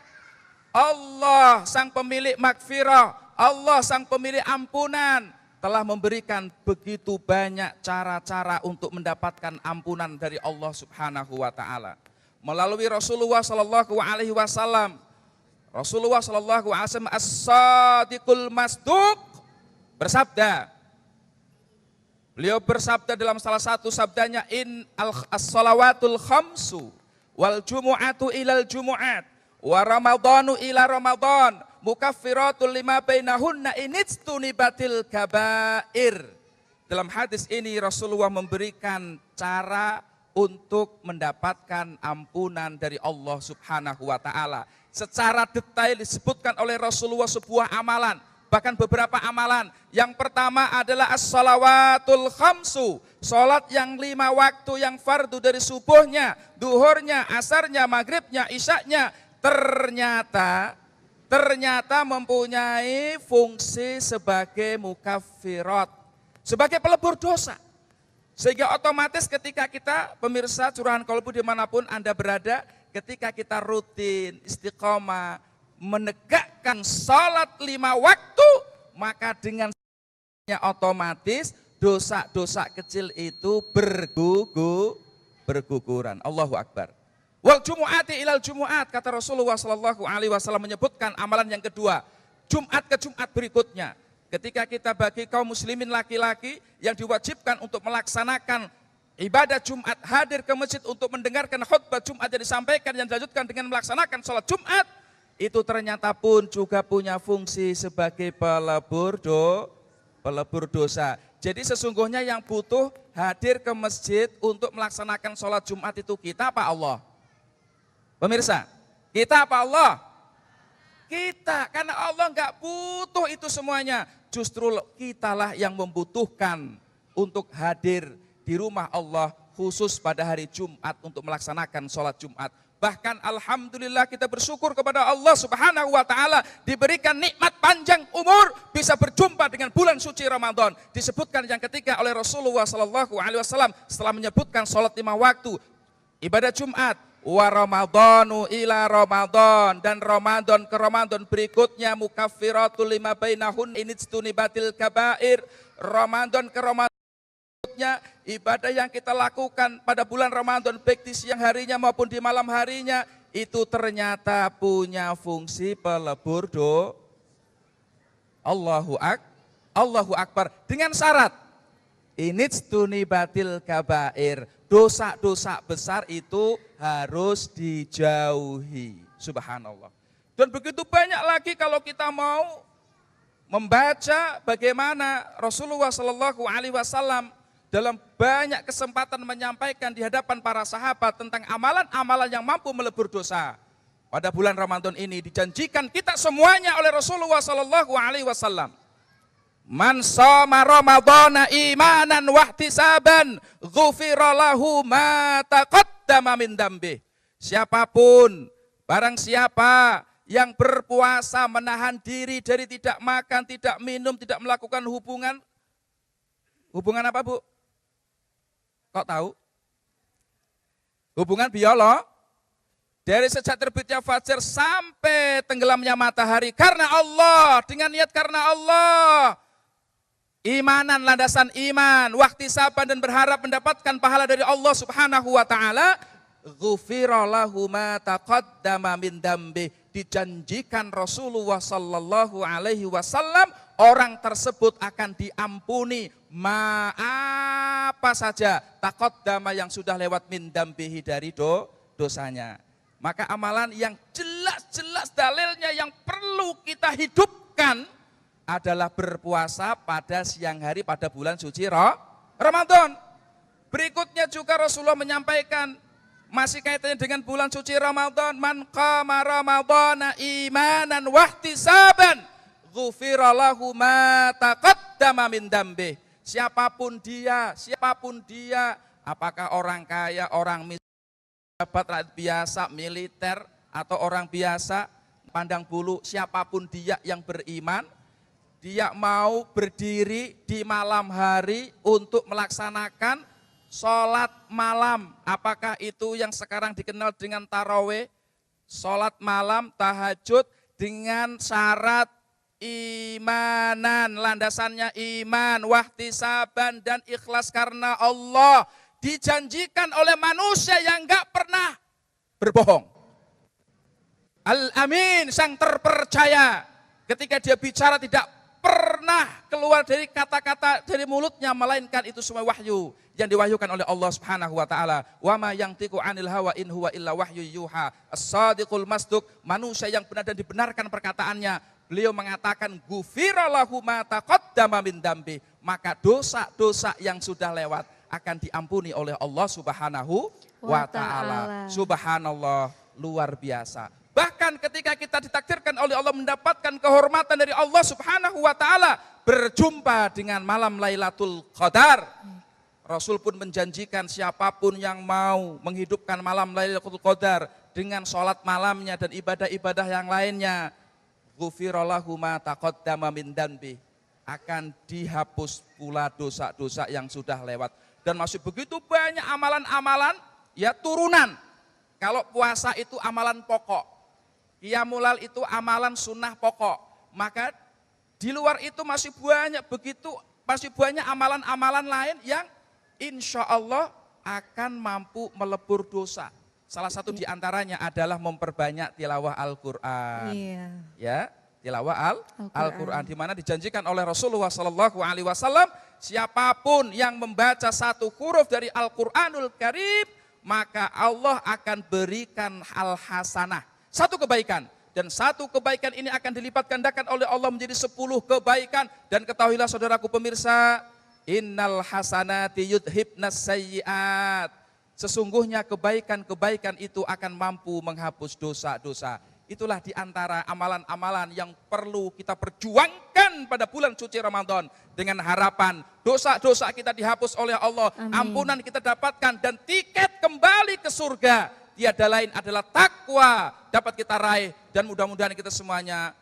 Allah sang pemilik maghfirah, Allah sang pemilik ampunan telah memberikan begitu banyak cara-cara untuk mendapatkan ampunan dari Allah Subhanahu wa ta'ala. Melalui Rasulullah sallallahu alaihi wasallam. Rasulullah sallallahu alaihi wasallam as-sadiqul masduq bersabda. Beliau bersabda dalam salah satu sabdanya, as-salawatul khamsu wal jumu'atu ilal jumu'at, wa ramadhanu ila ramadhan, mukaffiratul lima bainahunna inijtunibatil kabair. Dalam hadis ini Rasulullah memberikan cara untuk mendapatkan ampunan dari Allah Subhanahu wa taala. Secara detail disebutkan oleh Rasulullah sebuah amalan, bahkan beberapa amalan. Yang pertama adalah as-salawatul khamsu, salat yang 5 waktu yang fardu dari subuhnya, duhurnya, asarnya, maghribnya, isyaknya, ternyata mempunyai fungsi sebagai mukaffirat, sebagai pelebur dosa. Sehingga otomatis ketika kita, pemirsa Curahan Kolbu dimanapun Anda berada, ketika kita rutin, istiqomah, menegakkan salat 5 waktu, maka dengan otomatis dosa-dosa kecil itu berguguran. Allahu Akbar. Wal jumu'ati ilal jumu'at, kata Rasulullah SAW menyebutkan amalan yang kedua, Jumat ke Jumat berikutnya. Ketika kita bagi kaum muslimin laki-laki yang diwajibkan untuk melaksanakan ibadah Jumat, hadir ke masjid untuk mendengarkan khutbah Jumat yang disampaikan, yang dilanjutkan dengan melaksanakan sholat Jumat, itu ternyata pun juga punya fungsi sebagai pelebur dosa. Jadi sesungguhnya yang butuh hadir ke masjid untuk melaksanakan sholat Jumat itu kita apa Allah? Pemirsa, kita apa Allah? Kita, karena Allah nggak butuh itu semuanya. Justru kitalah yang membutuhkan untuk hadir di rumah Allah khusus pada hari Jumat untuk melaksanakan sholat Jumat. Bahkan alhamdulillah kita bersyukur kepada Allah Subhanahu wa taala diberikan nikmat panjang umur bisa berjumpa dengan bulan suci Ramadan. Disebutkan yang ketiga oleh Rasulullah SAW setelah menyebutkan sholat 5 waktu, ibadah Jumat, wa ramadhanu ila ramadhan, dan Ramadan ke Ramadan berikutnya, mukaffiratul lima bainahun inijtunibatil kabair. Ramadan ke Ramadan berikutnya, ibadah yang kita lakukan pada bulan Ramadan baik di siang harinya maupun di malam harinya itu ternyata punya fungsi pelebur dosa. Allahu Akbar, dengan syarat inijtunibatil kabair, dosa-dosa besar itu harus dijauhi. Subhanallah. Dan begitu banyak lagi kalau kita mau membaca bagaimana Rasulullah SAW dalam banyak kesempatan menyampaikan di hadapan para sahabat tentang amalan-amalan yang mampu melebur dosa. Pada bulan Ramadan ini dijanjikan kita semuanya oleh Rasulullah SAW. Man shoma Ramadhana imanan wahtisaban ghufira lahu ma taqaddama min dambih. Siapapun, barang siapa yang berpuasa menahan diri dari tidak makan, tidak minum, tidak melakukan hubungan apa Bu? Kok tahu? Hubungan biolog. Dari sejak terbitnya fajar sampai tenggelamnya matahari karena Allah, dengan niat karena Allah. Imanan, landasan iman, wahtisaban, dan berharap mendapatkan pahala dari Allah Subhanahu wa taala. Ghufira lahu ma taqaddama min dambi. Dijanjikan Rasulullah sallallahu alaihi wasallam orang tersebut akan diampuni apa saja taqaddama yang sudah lewat min dambihi dari dosanya. Maka amalan yang jelas-jelas dalilnya yang perlu kita hidupkan adalah berpuasa pada siang hari pada bulan suci Ramadan. Berikutnya juga Rasulullah menyampaikan masih kaitannya dengan bulan suci Ramadan, man qama ramadhana imanan wahtisaban ghufira lahu ma taqaddama min dambih. Siapapun dia, apakah orang kaya, orang miskin, pejabat rakyat biasa, militer atau orang biasa, pandang bulu, siapapun dia yang beriman, dia mau berdiri di malam hari untuk melaksanakan sholat malam. Apakah itu yang sekarang dikenal dengan tarawih, sholat malam, tahajud dengan syarat imanan, landasannya iman, wahtisaban, dan ikhlas karena Allah. Dijanjikan oleh manusia yang gak pernah berbohong. Al-Amin, sang terpercaya. Ketika dia bicara tidak pernah keluar dari kata-kata dari mulutnya, melainkan itu semua wahyu yang diwahyukan oleh Allah Subhanahu wa taala. Wa ma yantiqu 'anil hawa in huwa illa wahyu yuha. As-sadiqul masduq, manusia yang benar dan dibenarkan perkataannya. Beliau mengatakan ghufira lahu ma taqaddama min dambi, maka dosa-dosa yang sudah lewat akan diampuni oleh Allah Subhanahu wa taala. Subhanallah, luar biasa. Bahkan ketika kita ditakdirkan oleh Allah mendapatkan kehormatan dari Allah Subhanahu wa taala, berjumpa dengan malam Lailatul Qadar. Rasul pun menjanjikan siapapun yang mau menghidupkan malam Lailatul Qadar dengan sholat malamnya dan ibadah-ibadah yang lainnya, ghufira lahu ma taqaddama min dzanbi, akan dihapus pula dosa-dosa yang sudah lewat. Dan masih begitu banyak amalan-amalan ya turunan. Kalau puasa itu amalan pokok, qiyamul itu amalan sunnah pokok, maka di luar itu masih banyak amalan-amalan lain yang insya Allah akan mampu melebur dosa. Salah satu di antaranya adalah memperbanyak tilawah Al-Quran. Iya. Ya, tilawah Al-Quran, di mana dijanjikan oleh Rasulullah SAW, siapapun yang membaca satu huruf dari Al-Quranul Karim, maka Allah akan berikan al-hasanah, satu kebaikan. Dan satu kebaikan ini akan dilipat gandakan oleh Allah menjadi 10 kebaikan. Dan ketahuilah saudaraku pemirsa, innal hasanati yudhibnas sayyiat. Sesungguhnya kebaikan-kebaikan itu akan mampu menghapus dosa-dosa. Itulah di antara amalan-amalan yang perlu kita perjuangkan pada bulan suci Ramadan. Dengan harapan dosa-dosa kita dihapus oleh Allah. Amin. Ampunan kita dapatkan dan tiket kembali ke surga tiada lain adalah takwa dapat kita raih. Dan mudah-mudahan kita semuanya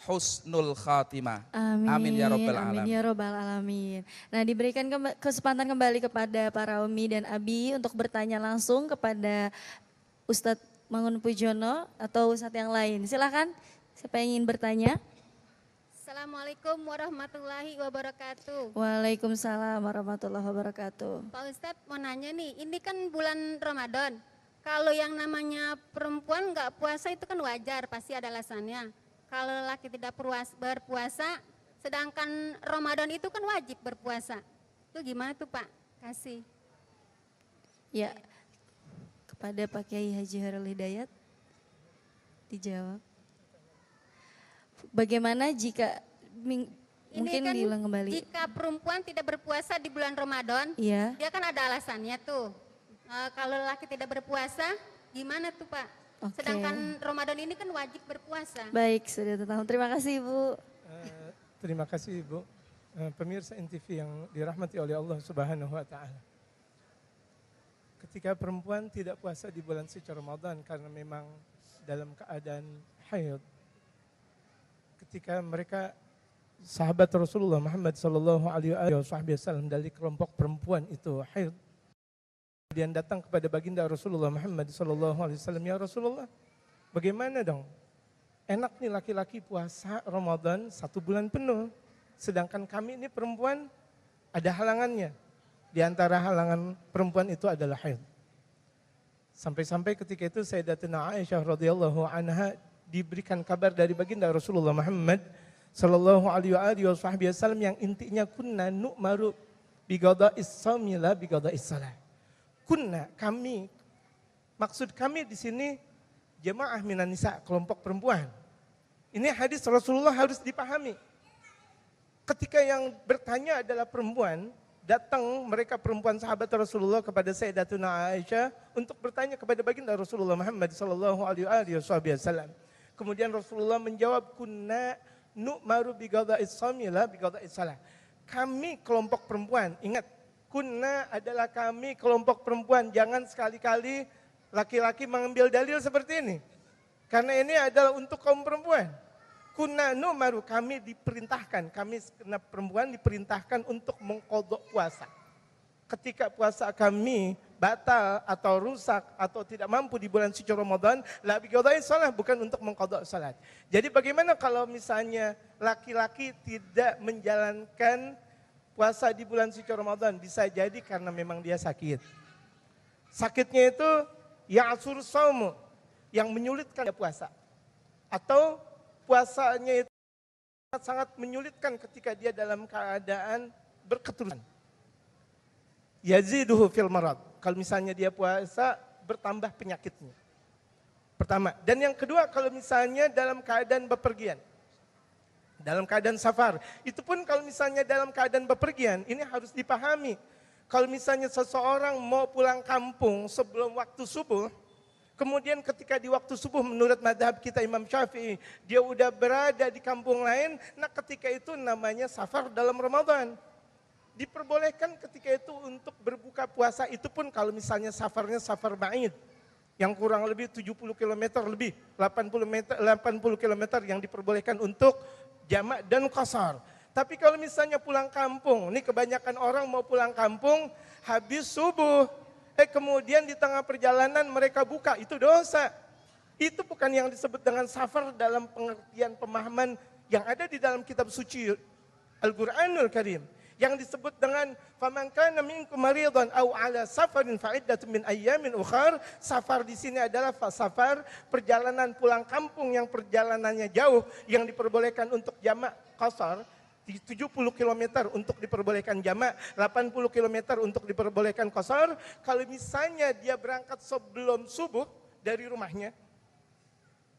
husnul khatimah. Amin. Amin ya rabbal Amin alamin. ya rabbal alamin. Nah, diberikan kesempatan kembali kepada para Umi dan Abi untuk bertanya langsung kepada Ustadz Mangun Pujono atau Ustadz yang lain. Silakan, siapa yang ingin bertanya? Assalamualaikum warahmatullahi wabarakatuh. Waalaikumsalam warahmatullahi wabarakatuh. Pak Ustadz mau nanya nih, ini kan bulan Ramadan. Kalau yang namanya perempuan nggak puasa itu kan wajar, pasti ada alasannya. Kalau laki tidak berpuasa, sedangkan Ramadan itu kan wajib berpuasa. Itu gimana tuh Pak? Kasih. Ya, kepada Pak Kiai Haji Hairul Hidayat dijawab. Bagaimana jika mungkin kan diulang kembali? Jika perempuan tidak berpuasa di bulan Ramadan, Iya. dia kan ada alasannya tuh. Kalau laki tidak berpuasa, gimana tuh Pak? Oke. Sedangkan Ramadan ini kan wajib berpuasa. Baik, sudah tahu. Terima kasih Ibu. Terima kasih Ibu. Pemirsa NTV yang dirahmati oleh Allah Subhanahu wa taala. Ketika perempuan tidak puasa di bulan suci Ramadan karena memang dalam keadaan haid. Ketika mereka sahabat Rasulullah Muhammad sallallahu alaihi wasallam dari kelompok perempuan itu haid, kemudian datang kepada baginda Rasulullah Muhammad sallallahu alaihi wasallam, ya Rasulullah, bagaimana dong? Enak nih laki-laki puasa Ramadan 1 bulan penuh, sedangkan kami ini perempuan ada halangannya. Di antara halangan perempuan itu adalah haid. Sampai-sampai ketika itu Sayyidatina Aisyah radhiyallahu anha diberikan kabar dari baginda Rasulullah Muhammad sallallahu alaihi wasallam yang intinya kunna nu'maru biqada'is shaumi la biqada'is shalah. Kunna, kami, maksud kami di sini jemaah minan nisa, kelompok perempuan. Ini hadis Rasulullah harus dipahami. Ketika yang bertanya adalah perempuan, datang mereka perempuan sahabat Rasulullah kepada Sayyidatuna Aisyah untuk bertanya kepada baginda Rasulullah Muhammad sallallahu alaihi wasallam. Kemudian Rasulullah menjawab, kunna nu'maru biqada'is shaumi la biqada'is shalah. Kami kelompok perempuan, ingat, kunna adalah kami kelompok perempuan. Jangan sekali-kali laki-laki mengambil dalil seperti ini. Karena ini adalah untuk kaum perempuan. Kunna nu'maru, kami diperintahkan, kami karena perempuan diperintahkan untuk mengqadha puasa. Ketika puasa kami batal atau rusak atau tidak mampu di bulan suci Ramadan, la biqada'is shalah, bukan untuk mengqadha salat. Jadi bagaimana kalau misalnya laki-laki tidak menjalankan puasa di bulan suci Ramadan? Bisa jadi karena memang dia sakit. Sakitnya itu ya'sur shaumu, yang menyulitkan dia puasa. Atau puasanya itu sangat menyulitkan ketika dia dalam keadaan berketurunan. Yaziduhu fil marad. Kalau misalnya dia puasa, bertambah penyakitnya. Pertama. Dan yang kedua, kalau misalnya dalam keadaan bepergian. Dalam keadaan safar. Itu pun kalau misalnya dalam keadaan bepergian, ini harus dipahami. Kalau misalnya seseorang mau pulang kampung sebelum waktu subuh, kemudian ketika di waktu subuh menurut madhab kita Imam Syafi'i, dia udah berada di kampung lain, nah ketika itu namanya safar dalam Ramadan. Diperbolehkan ketika itu untuk berbuka puasa, itu pun kalau misalnya safarnya safar ba'id, yang kurang lebih 70 km lebih, 80 km yang diperbolehkan untuk jamak dan qasar. Tapi kalau misalnya pulang kampung, ini kebanyakan orang mau pulang kampung habis subuh, kemudian di tengah perjalanan mereka buka, itu dosa. Itu bukan yang disebut dengan safar dalam pengertian pemahaman yang ada di dalam kitab suci Al-Quranul Karim. Yang disebut dengan faman kana minkum maridan aw ala safarin fa iddatun min ayyamin ukhar. Safar di sini adalah safar perjalanan pulang kampung yang perjalanannya jauh, yang diperbolehkan untuk jamak qasar. 70 km untuk diperbolehkan jamak, 80 km untuk diperbolehkan qasar. Kalau misalnya dia berangkat sebelum subuh dari rumahnya,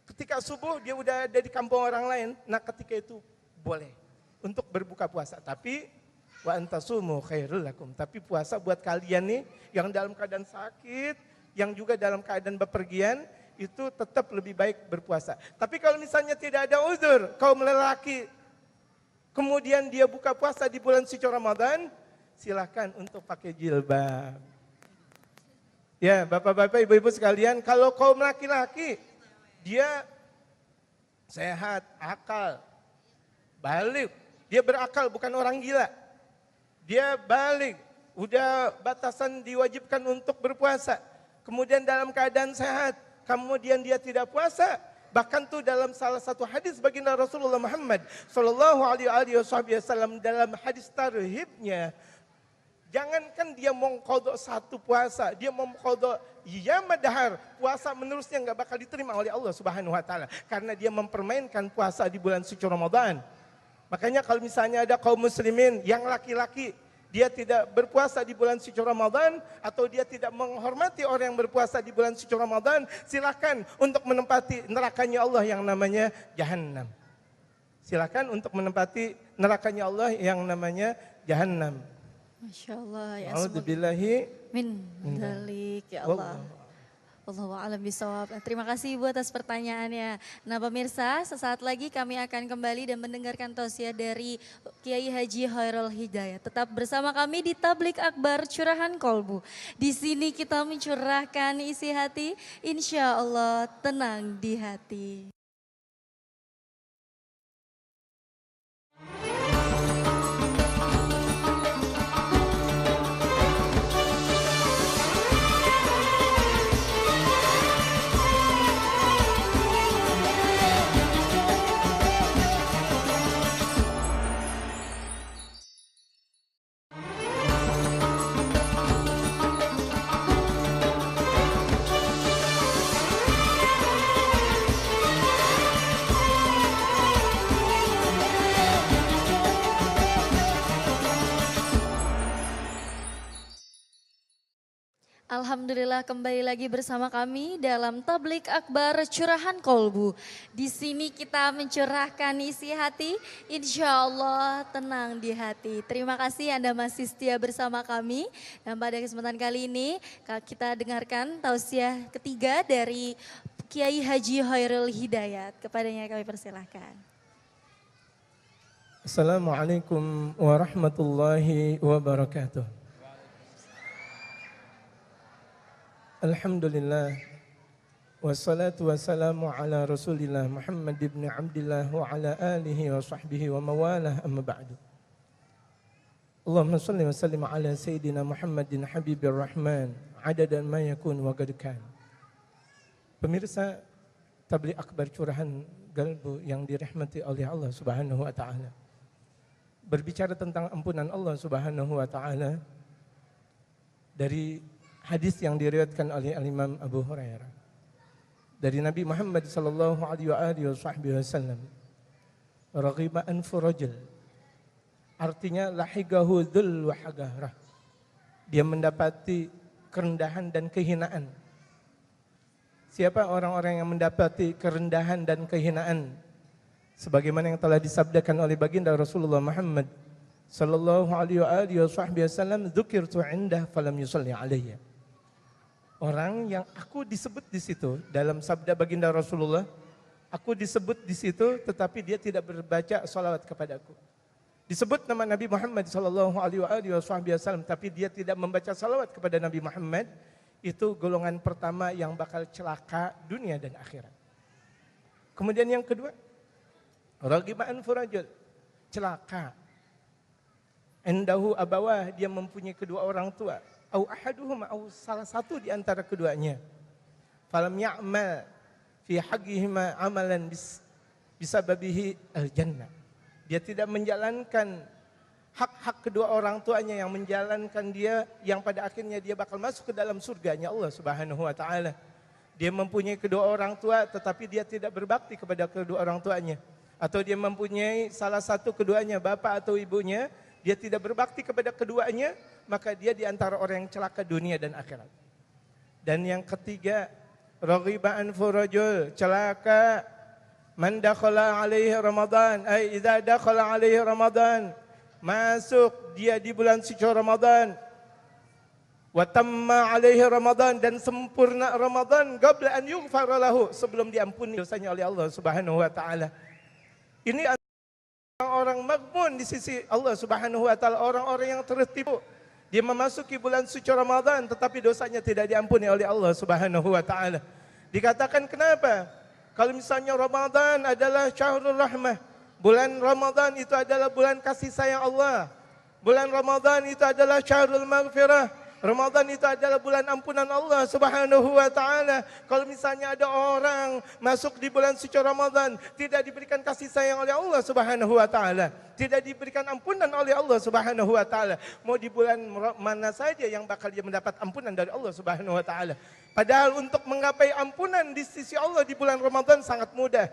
ketika subuh dia udah ada di kampung orang lain, nah ketika itu boleh untuk berbuka puasa. Tapi wa antasumu khairul lakum. Tapi puasa buat kalian nih yang dalam keadaan sakit, yang juga dalam keadaan bepergian, itu tetap lebih baik berpuasa. Tapi kalau misalnya tidak ada uzur, kaum lelaki, kemudian dia buka puasa di bulan suci Ramadan, silakan untuk pakai jilbab. Ya, bapak-bapak, ibu-ibu sekalian, kalau kaum laki-laki, dia sehat, akal, balik. Dia berakal, bukan orang gila. Dia balik, udah batasan diwajibkan untuk berpuasa. Kemudian dalam keadaan sehat, kemudian dia tidak puasa. Bahkan tuh dalam salah satu hadis baginda Rasulullah Muhammad sallallahu alaihi wasallam dalam hadis tarhibnya, jangankan dia mengqadha satu puasa, dia mengqadha yamadahar, puasa menerusnya enggak bakal diterima oleh Allah Subhanahu wa taala karena dia mempermainkan puasa di bulan suci Ramadan. Makanya kalau misalnya ada kaum muslimin yang laki-laki dia tidak berpuasa di bulan suci Ramadan atau dia tidak menghormati orang yang berpuasa di bulan suci Ramadan, silakan untuk menempati nerakanya Allah yang namanya Jahannam. Silakan untuk menempati nerakanya Allah yang namanya Jahannam. Masya Allah ya. A'udzubillahi min dzalik ya Allah. Wallahu a'lam bishawab. Terima kasih Ibu atas pertanyaannya. Nah pemirsa, sesaat lagi kami akan kembali dan mendengarkan tausiah dari Kiai Haji Khairul Hidayat. Tetap bersama kami di Tablik Akbar Curahan Kolbu. Di sini kita mencurahkan isi hati, insya Allah tenang di hati. Alhamdulillah kembali lagi bersama kami dalam Tablik Akbar Curahan Kolbu. Di sini kita mencurahkan isi hati, insya Allah tenang di hati. Terima kasih Anda masih setia bersama kami. Dan pada kesempatan kali ini kita dengarkan tausiah ketiga dari Kiai Haji Khairul Hidayat. Kepadanya kami persilahkan. Assalamualaikum warahmatullahi wabarakatuh. Alhamdulillah wassalatu wassalamu ala Rasulillah Muhammad ibn Abdillah wa ala alihi wa sahbihi wa mawalah amma ba'du. Allahumma salli wa sallim ala Sayyidina Muhammadin Habibir Rahman adadan ma yakun wa qad kan. Pemirsa Tablik Akbar Curahan Kolbu yang dirahmati oleh Allah Subhanahu wa taala. Berbicara tentang ampunan Allah Subhanahu wa taala dari hadis yang diriwayatkan oleh Imam Abu Hurairah dari Nabi Muhammad sallallahu alaihi wasallam. Raghiba anfu rajul. Artinya lahigahu dhul wa hagarah. Dia mendapati kerendahan dan kehinaan. Siapa orang-orang yang mendapati kerendahan dan kehinaan? Sebagaimana yang telah disabdakan oleh baginda Rasulullah Muhammad sallallahu alaihi wasallam, dzukirtu indah falam yusalli alayya. Orang yang aku disebut di situ dalam sabda baginda Rasulullah, aku disebut di situ tetapi dia tidak berbaca salawat kepadaku. Disebut nama Nabi Muhammad sallallahu alaihi wasallam tapi dia tidak membaca salawat kepada Nabi Muhammad, itu golongan pertama yang bakal celaka dunia dan akhirat. Kemudian yang kedua, ragibaan furajul, celaka. Endahu abawah, dia mempunyai kedua orang tua. Au ahaduhum, au salah satu di antara keduanya. Falam ya'mal fi haqqihima amalan bisababihi al-jannah. Dia tidak menjalankan hak-hak kedua orang tuanya yang menjalankan dia, yang pada akhirnya dia bakal masuk ke dalam surganya Allah Subhanahu wa taala. Dia mempunyai kedua orang tua tetapi dia tidak berbakti kepada kedua orang tuanya. Atau dia mempunyai salah satu keduanya, bapak atau ibunya, dia tidak berbakti kepada keduanya, maka dia di antara orang yang celaka dunia dan akhirat. Dan yang ketiga, raghibaan furajul, celaka man dakhala alaihi Ramadan, ay idza dakhala alaihi Ramadan, masuk dia di bulan suci Ramadan, wa tamma alaihi Ramadan, dan sempurna Ramadan qabla an yughfar lahu, sebelum diampuni dosanya oleh Allah Subhanahu wa taala. Ini orang-orang maghbun di sisi Allah Subhanahu wa taala, orang-orang yang tertipu. Dia memasuki bulan suci Ramadan tetapi dosanya tidak diampuni oleh Allah Subhanahu wa taala. Dikatakan kenapa? Kalau misalnya Ramadan adalah syahrul rahmah, bulan Ramadan itu adalah bulan kasih sayang Allah. Bulan Ramadan itu adalah syahrul maghfirah. Ramadan itu adalah bulan ampunan Allah Subhanahu wa taala. Kalau misalnya ada orang masuk di bulan suci Ramadan tidak diberikan kasih sayang oleh Allah Subhanahu wa taala, tidak diberikan ampunan oleh Allah Subhanahu wa taala, mau di bulan mana saja yang bakal dia mendapat ampunan dari Allah Subhanahu wa taala. Padahal untuk menggapai ampunan di sisi Allah di bulan Ramadan sangat mudah.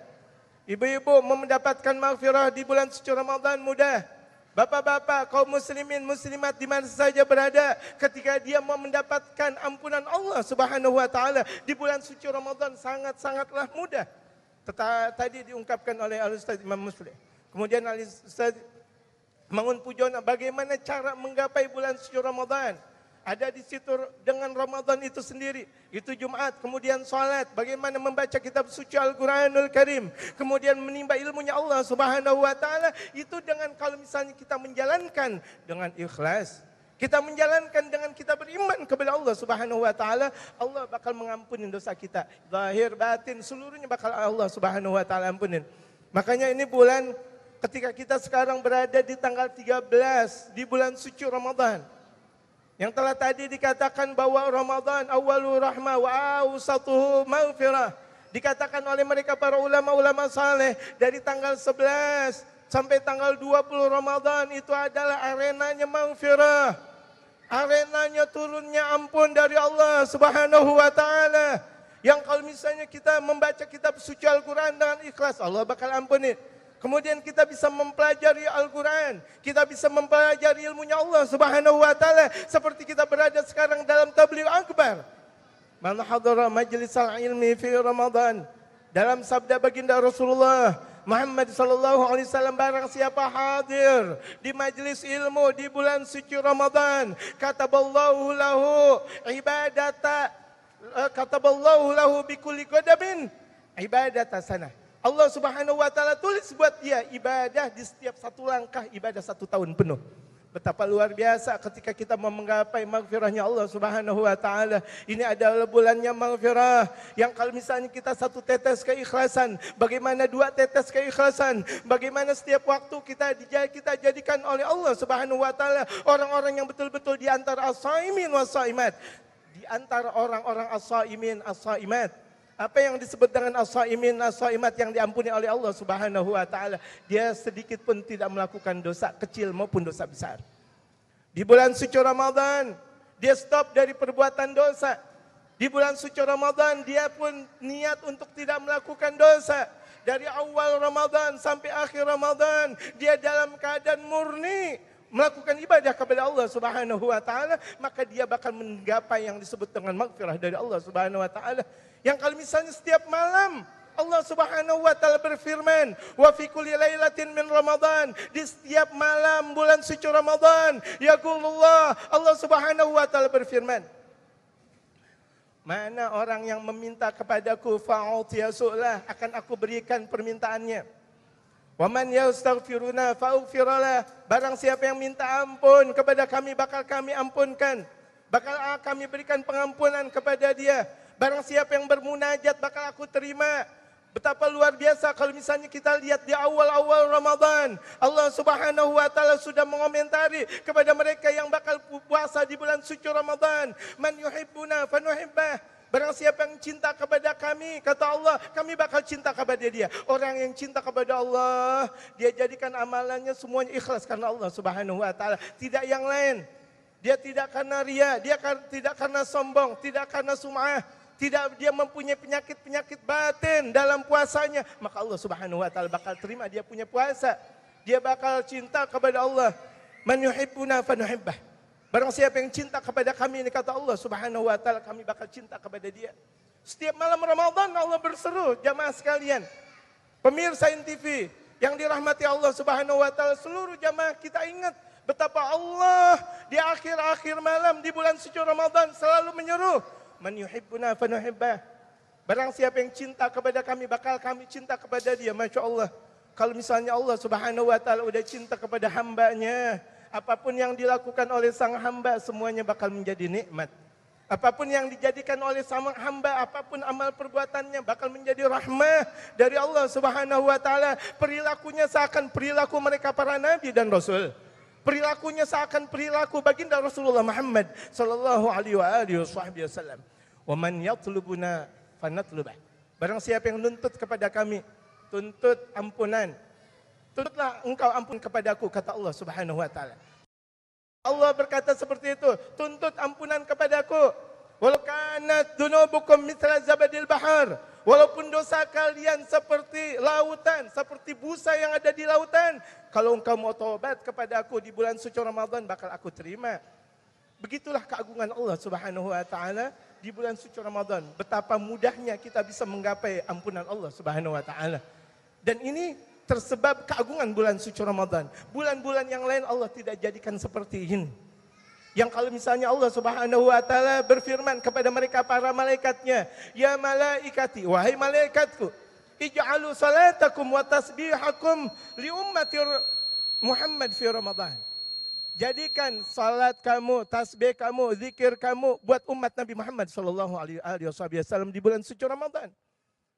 Ibu-ibu mau mendapatkan maghfirah di bulan suci Ramadan mudah. Bapak-bapak, kaum muslimin, muslimat di mana saja berada, ketika dia mau mendapatkan ampunan Allah Subhanahu wa taala di bulan suci Ramadan sangat-sangatlah mudah. Tadi diungkapkan oleh Al-Ustaz Imam Muslim. Kemudian Al-Ustaz Mangun Pujono, bagaimana cara menggapai bulan suci Ramadan? Ada di situ dengan Ramadan itu sendiri. Itu Jumat, kemudian salat, bagaimana membaca kitab suci Al-Quranul Karim, kemudian menimba ilmunya Allah Subhanahu wa taala. Itu dengan kalau misalnya kita menjalankan dengan ikhlas, kita menjalankan dengan kita beriman kepada Allah Subhanahu wa taala, Allah bakal mengampuni dosa kita. Zahir batin seluruhnya bakal Allah Subhanahu wa taala ampunin. Makanya ini bulan, ketika kita sekarang berada di tanggal 13 di bulan suci Ramadan, yang telah tadi dikatakan bahwa Ramadan awwalu rahmah wa awsatuhu maghfirah. Dikatakan oleh mereka para ulama-ulama saleh, dari tanggal 11 sampai tanggal 20 Ramadan itu adalah arenanya maghfirah. Arenanya turunnya ampun dari Allah Subhanahu wa taala. Yang kalau misalnya kita membaca kitab suci Al-Quran dengan ikhlas, Allah bakal ampuni. Kemudian kita bisa mempelajari Al-Quran, kita bisa mempelajari ilmunya Allah Subhanahu wa taala, seperti kita berada sekarang dalam tabligh akbar. Man hadara majlisal ilmi fi Ramadan. Dalam sabda baginda Rasulullah Muhammad sallallahu alaihi wasallam, barang siapa hadir di majlis ilmu di bulan suci Ramadan, kataballahu lahu ibadata, kataballahu lahu bikulli qadamin ibadata sanah. Allah Subhanahu wa taala tulis buat dia ibadah di setiap satu langkah, ibadah 1 tahun penuh. Betapa luar biasa ketika kita mau menggapai maghfirahnya Allah Subhanahu wa taala. Ini adalah bulannya maghfirah, yang kalau misalnya kita 1 tetes keikhlasan, bagaimana 2 tetes keikhlasan, bagaimana setiap waktu kita jadikan oleh Allah Subhanahu wa taala orang-orang yang betul-betul di antara as-shaimin was-shaimat, di antara orang-orang as-shaimin as-shaimat. Apa yang disebut dengan as-shaimin as-shaimat yang diampuni oleh Allah Subhanahu wa taala? Dia sedikit pun tidak melakukan dosa kecil maupun dosa besar. Di bulan suci Ramadan, dia stop dari perbuatan dosa. Di bulan suci Ramadan, dia pun niat untuk tidak melakukan dosa. dari awal Ramadan sampai akhir Ramadan, dia dalam keadaan murni melakukan ibadah kepada Allah Subhanahu wa taala, maka dia bakal menggapai yang disebut dengan maghfirah dari Allah Subhanahu wa taala. Yang kalau misalnya setiap malam Allah Subhanahu wa taala berfirman, "Wa fi kulli lailatin min Ramadan," di setiap malam bulan suci Ramadan, yaqulullah, Allah Subhanahu wa taala berfirman, mana orang yang meminta kepadaku fa'utiyasulah, akan aku berikan permintaannya. Wa man yastaghfiruna fa'ughfiralah, barang siapa yang minta ampun kepada kami bakal kami ampunkan, bakal kami berikan pengampunan kepada dia. Barang siapa yang bermunajat bakal aku terima. Betapa luar biasa kalau misalnya kita lihat di awal-awal Ramadan, Allah Subhanahu wa taala sudah mengomentari kepada mereka yang bakal puasa di bulan suci Ramadan, man yuhibbuna fanuhibbah. Barang siapa yang cinta kepada kami, kata Allah, kami bakal cinta kepada dia. Orang yang cinta kepada Allah, dia jadikan amalannya semuanya ikhlas karena Allah Subhanahu wa taala, tidak yang lain. Dia tidak karena ria, dia tidak karena sombong, tidak karena sum'ah. Tidak dia mempunyai penyakit-penyakit batin dalam puasanya, maka Allah Subhanahu wa taala bakal terima dia punya puasa. Dia bakal cinta kepada Allah. Man yuhibbuna fanuhibbah. Barang siapa yang cinta kepada kami, ini kata Allah Subhanahu wa taala, kami bakal cinta kepada dia. Setiap malam Ramadan Allah berseru, jamaah sekalian, pemirsa NTV yang dirahmati Allah Subhanahu wa taala, seluruh jamaah kita ingat betapa Allah di akhir-akhir malam di bulan suci Ramadan selalu menyeru, man yuhibbuna fanuhibbah. Barang siapa yang cinta kepada kami, bakal kami cinta kepada dia. Masya Allah. Kalau misalnya Allah Subhanahu wa taala udah cinta kepada hambanya, apapun yang dilakukan oleh sang hamba semuanya bakal menjadi nikmat. Apapun yang dijadikan oleh sang hamba, apapun amal perbuatannya bakal menjadi rahmah dari Allah Subhanahu wa taala. Perilakunya seakan perilaku mereka para nabi dan rasul. Perilakunya seakan perilaku baginda Rasulullah Muhammad sallallahu alaihi wasallam. Wa man yatlubuna fanatlubah. Barang siapa yang nuntut kepada kami, tuntut ampunan. Tuntutlah engkau ampun kepadaku, kata Allah Subhanahu wa taala. Allah berkata seperti itu, tuntut ampunan kepadaku. Walau kanat dunubukum mithla zabadil bahar. Walaupun dosa kalian seperti lautan, seperti busa yang ada di lautan, kalau engkau mau taubat kepada aku di bulan suci Ramadan, bakal aku terima. Begitulah keagungan Allah Subhanahu wa taala di bulan suci Ramadan. Betapa mudahnya kita bisa menggapai ampunan Allah Subhanahu wa taala. Dan ini tersebab keagungan bulan suci Ramadan. Bulan-bulan yang lain Allah tidak jadikan seperti ini. Yang kalau misalnya Allah Subhanahu wa taala berfirman kepada mereka para malaikatnya, ya malaikati, wahai malaikatku, ij'alu salatakum wa tasbihakum li ummati Muhammad fi Ramadan. Jadikan salat kamu, tasbih kamu, zikir kamu buat umat Nabi Muhammad sallallahu alaihi wasallam di bulan suci Ramadan.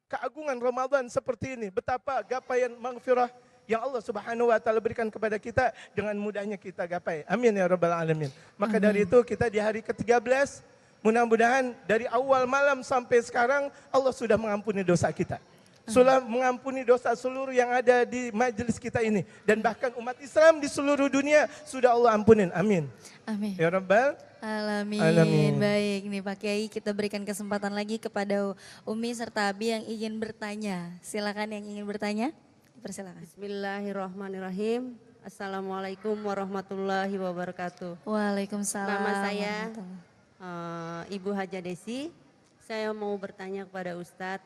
Keagungan Ramadan seperti ini, betapa gapaian maghfirah yang Allah Subhanahu wa taala berikan kepada kita, dengan mudahnya kita gapai. Amin ya rabbal alamin. Maka dari itu kita di hari ke-13, mudah-mudahan dari awal malam sampai sekarang Allah sudah mengampuni dosa kita. Sudah mengampuni dosa seluruh yang ada di majelis kita ini, dan bahkan umat Islam di seluruh dunia sudah Allah ampunin. Amin. Amin. Ya rabbal Alamin. Alamin. Baik nih Pak Kiai, kita berikan kesempatan lagi kepada Umi serta Abi yang ingin bertanya. Silakan yang ingin bertanya. Persilakan. Bismillahirrahmanirrahim. Assalamualaikum warahmatullahi wabarakatuh. Waalaikumsalam. Nama saya warahmatullahi. Ibu Haja Desi. Saya mau bertanya kepada Ustadz,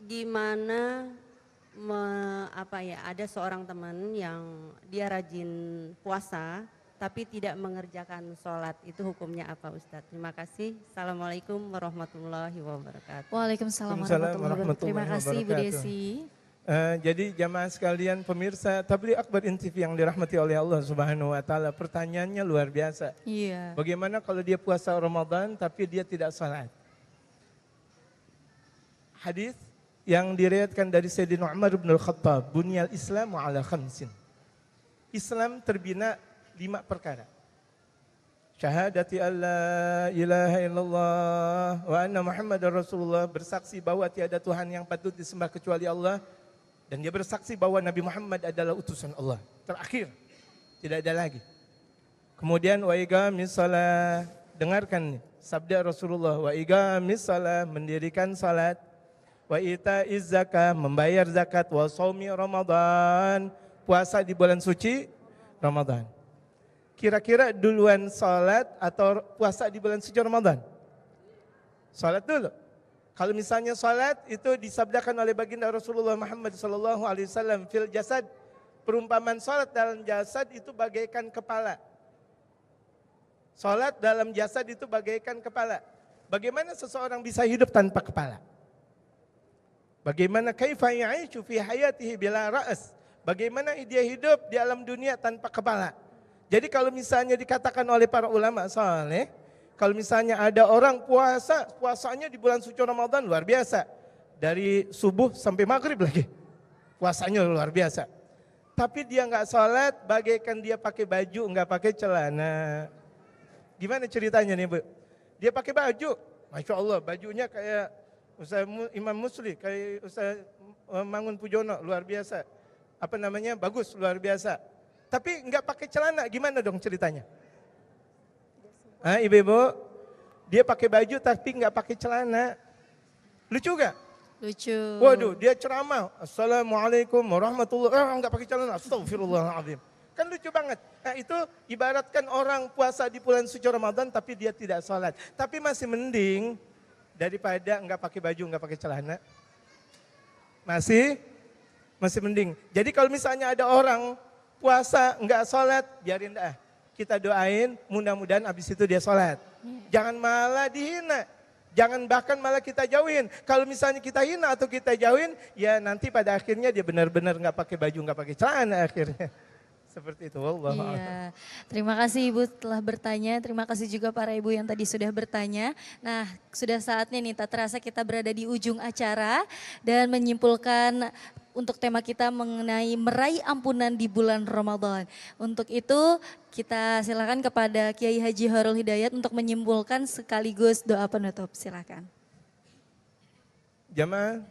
gimana ada seorang teman yang dia rajin puasa tapi tidak mengerjakan sholat, itu hukumnya apa Ustadz? Terima kasih. Assalamualaikum warahmatullahi wabarakatuh. Waalaikumsalam Waalaikumsalam warahmatullahi wabarakatuh. Terima kasih Ibu wabarakatuh. Desi. Jadi jamaah sekalian pemirsa Tabligh Akbar NTV yang dirahmati oleh Allah Subhanahu wa taala, pertanyaannya luar biasa. Iya. Bagaimana kalau dia puasa Ramadan tapi dia tidak salat? Hadis yang diriwayatkan dari Sayyidina Umar bin Al-Khattab, bunyal Islamu ala khamsin. Islam terbina 5 perkara. Syahadati alla ilaha illallah wa anna Muhammadar Rasulullah, bersaksi bahwa tiada Tuhan yang patut disembah kecuali Allah, dan dia bersaksi bahwa Nabi Muhammad adalah utusan Allah. Terakhir, tidak ada lagi. Kemudian wa iqamis shalah, dengarkan nih, sabda Rasulullah, wa iqamis shalah, mendirikan salat. wa ita'iz zakah, membayar zakat, wa shaumi Ramadan, puasa di bulan suci Ramadan. Kira-kira duluan salat atau puasa di bulan suci Ramadan? Salat dulu. Kalau misalnya salat itu disabdakan oleh baginda Rasulullah Muhammad SAW fil jasad, perumpamaan salat dalam jasad itu bagaikan kepala. Salat dalam jasad itu bagaikan kepala. Bagaimana seseorang bisa hidup tanpa kepala? Bagaimana kaifa ya'ishu fi hayatihi bila ra's? Bagaimana dia hidup di alam dunia tanpa kepala? Jadi kalau misalnya dikatakan oleh para ulama saleh, kalau misalnya ada orang puasanya di bulan suci Ramadan luar biasa. Dari subuh sampai maghrib lagi. Puasanya luar biasa. Tapi dia nggak sholat, bagaikan dia pakai baju, nggak pakai celana. Gimana ceritanya nih Bu? Dia pakai baju, Masya Allah, bajunya kayak Ustaz Imam Musli, kayak Ustaz Mangun Pujono, luar biasa. Apa namanya, bagus, luar biasa. Tapi nggak pakai celana, gimana dong ceritanya? Ibu-ibu, dia pakai baju tapi nggak pakai celana. Lucu gak? Lucu. Waduh, dia ceramah. Assalamualaikum warahmatullahi wabarakatuh. Nggak pakai celana. Astagfirullahaladzim. Kan lucu banget. Nah itu ibaratkan orang puasa di bulan suci Ramadan tapi dia tidak sholat. Tapi masih mending daripada nggak pakai baju, nggak pakai celana. Masih mending. Jadi kalau misalnya ada orang puasa nggak sholat, biarin dah. Kita doain, mudah-mudahan abis itu dia sholat. Jangan malah dihina. Jangan bahkan malah kita jauhin. Kalau misalnya kita hina atau kita jauhin, ya nanti pada akhirnya dia benar-benar nggak pakai baju, nggak pakai celana akhirnya. Seperti itu. Iya. Terima kasih Ibu telah bertanya. Terima kasih juga para ibu yang tadi sudah bertanya. Nah, sudah saatnya nih, tak terasa kita berada di ujung acara dan menyimpulkan untuk tema kita mengenai meraih ampunan di bulan Ramadan. Untuk itu kita silakan kepada Kiai Haji Horul Hidayat untuk menyimpulkan sekaligus doa penutup. Silakan. Jamaah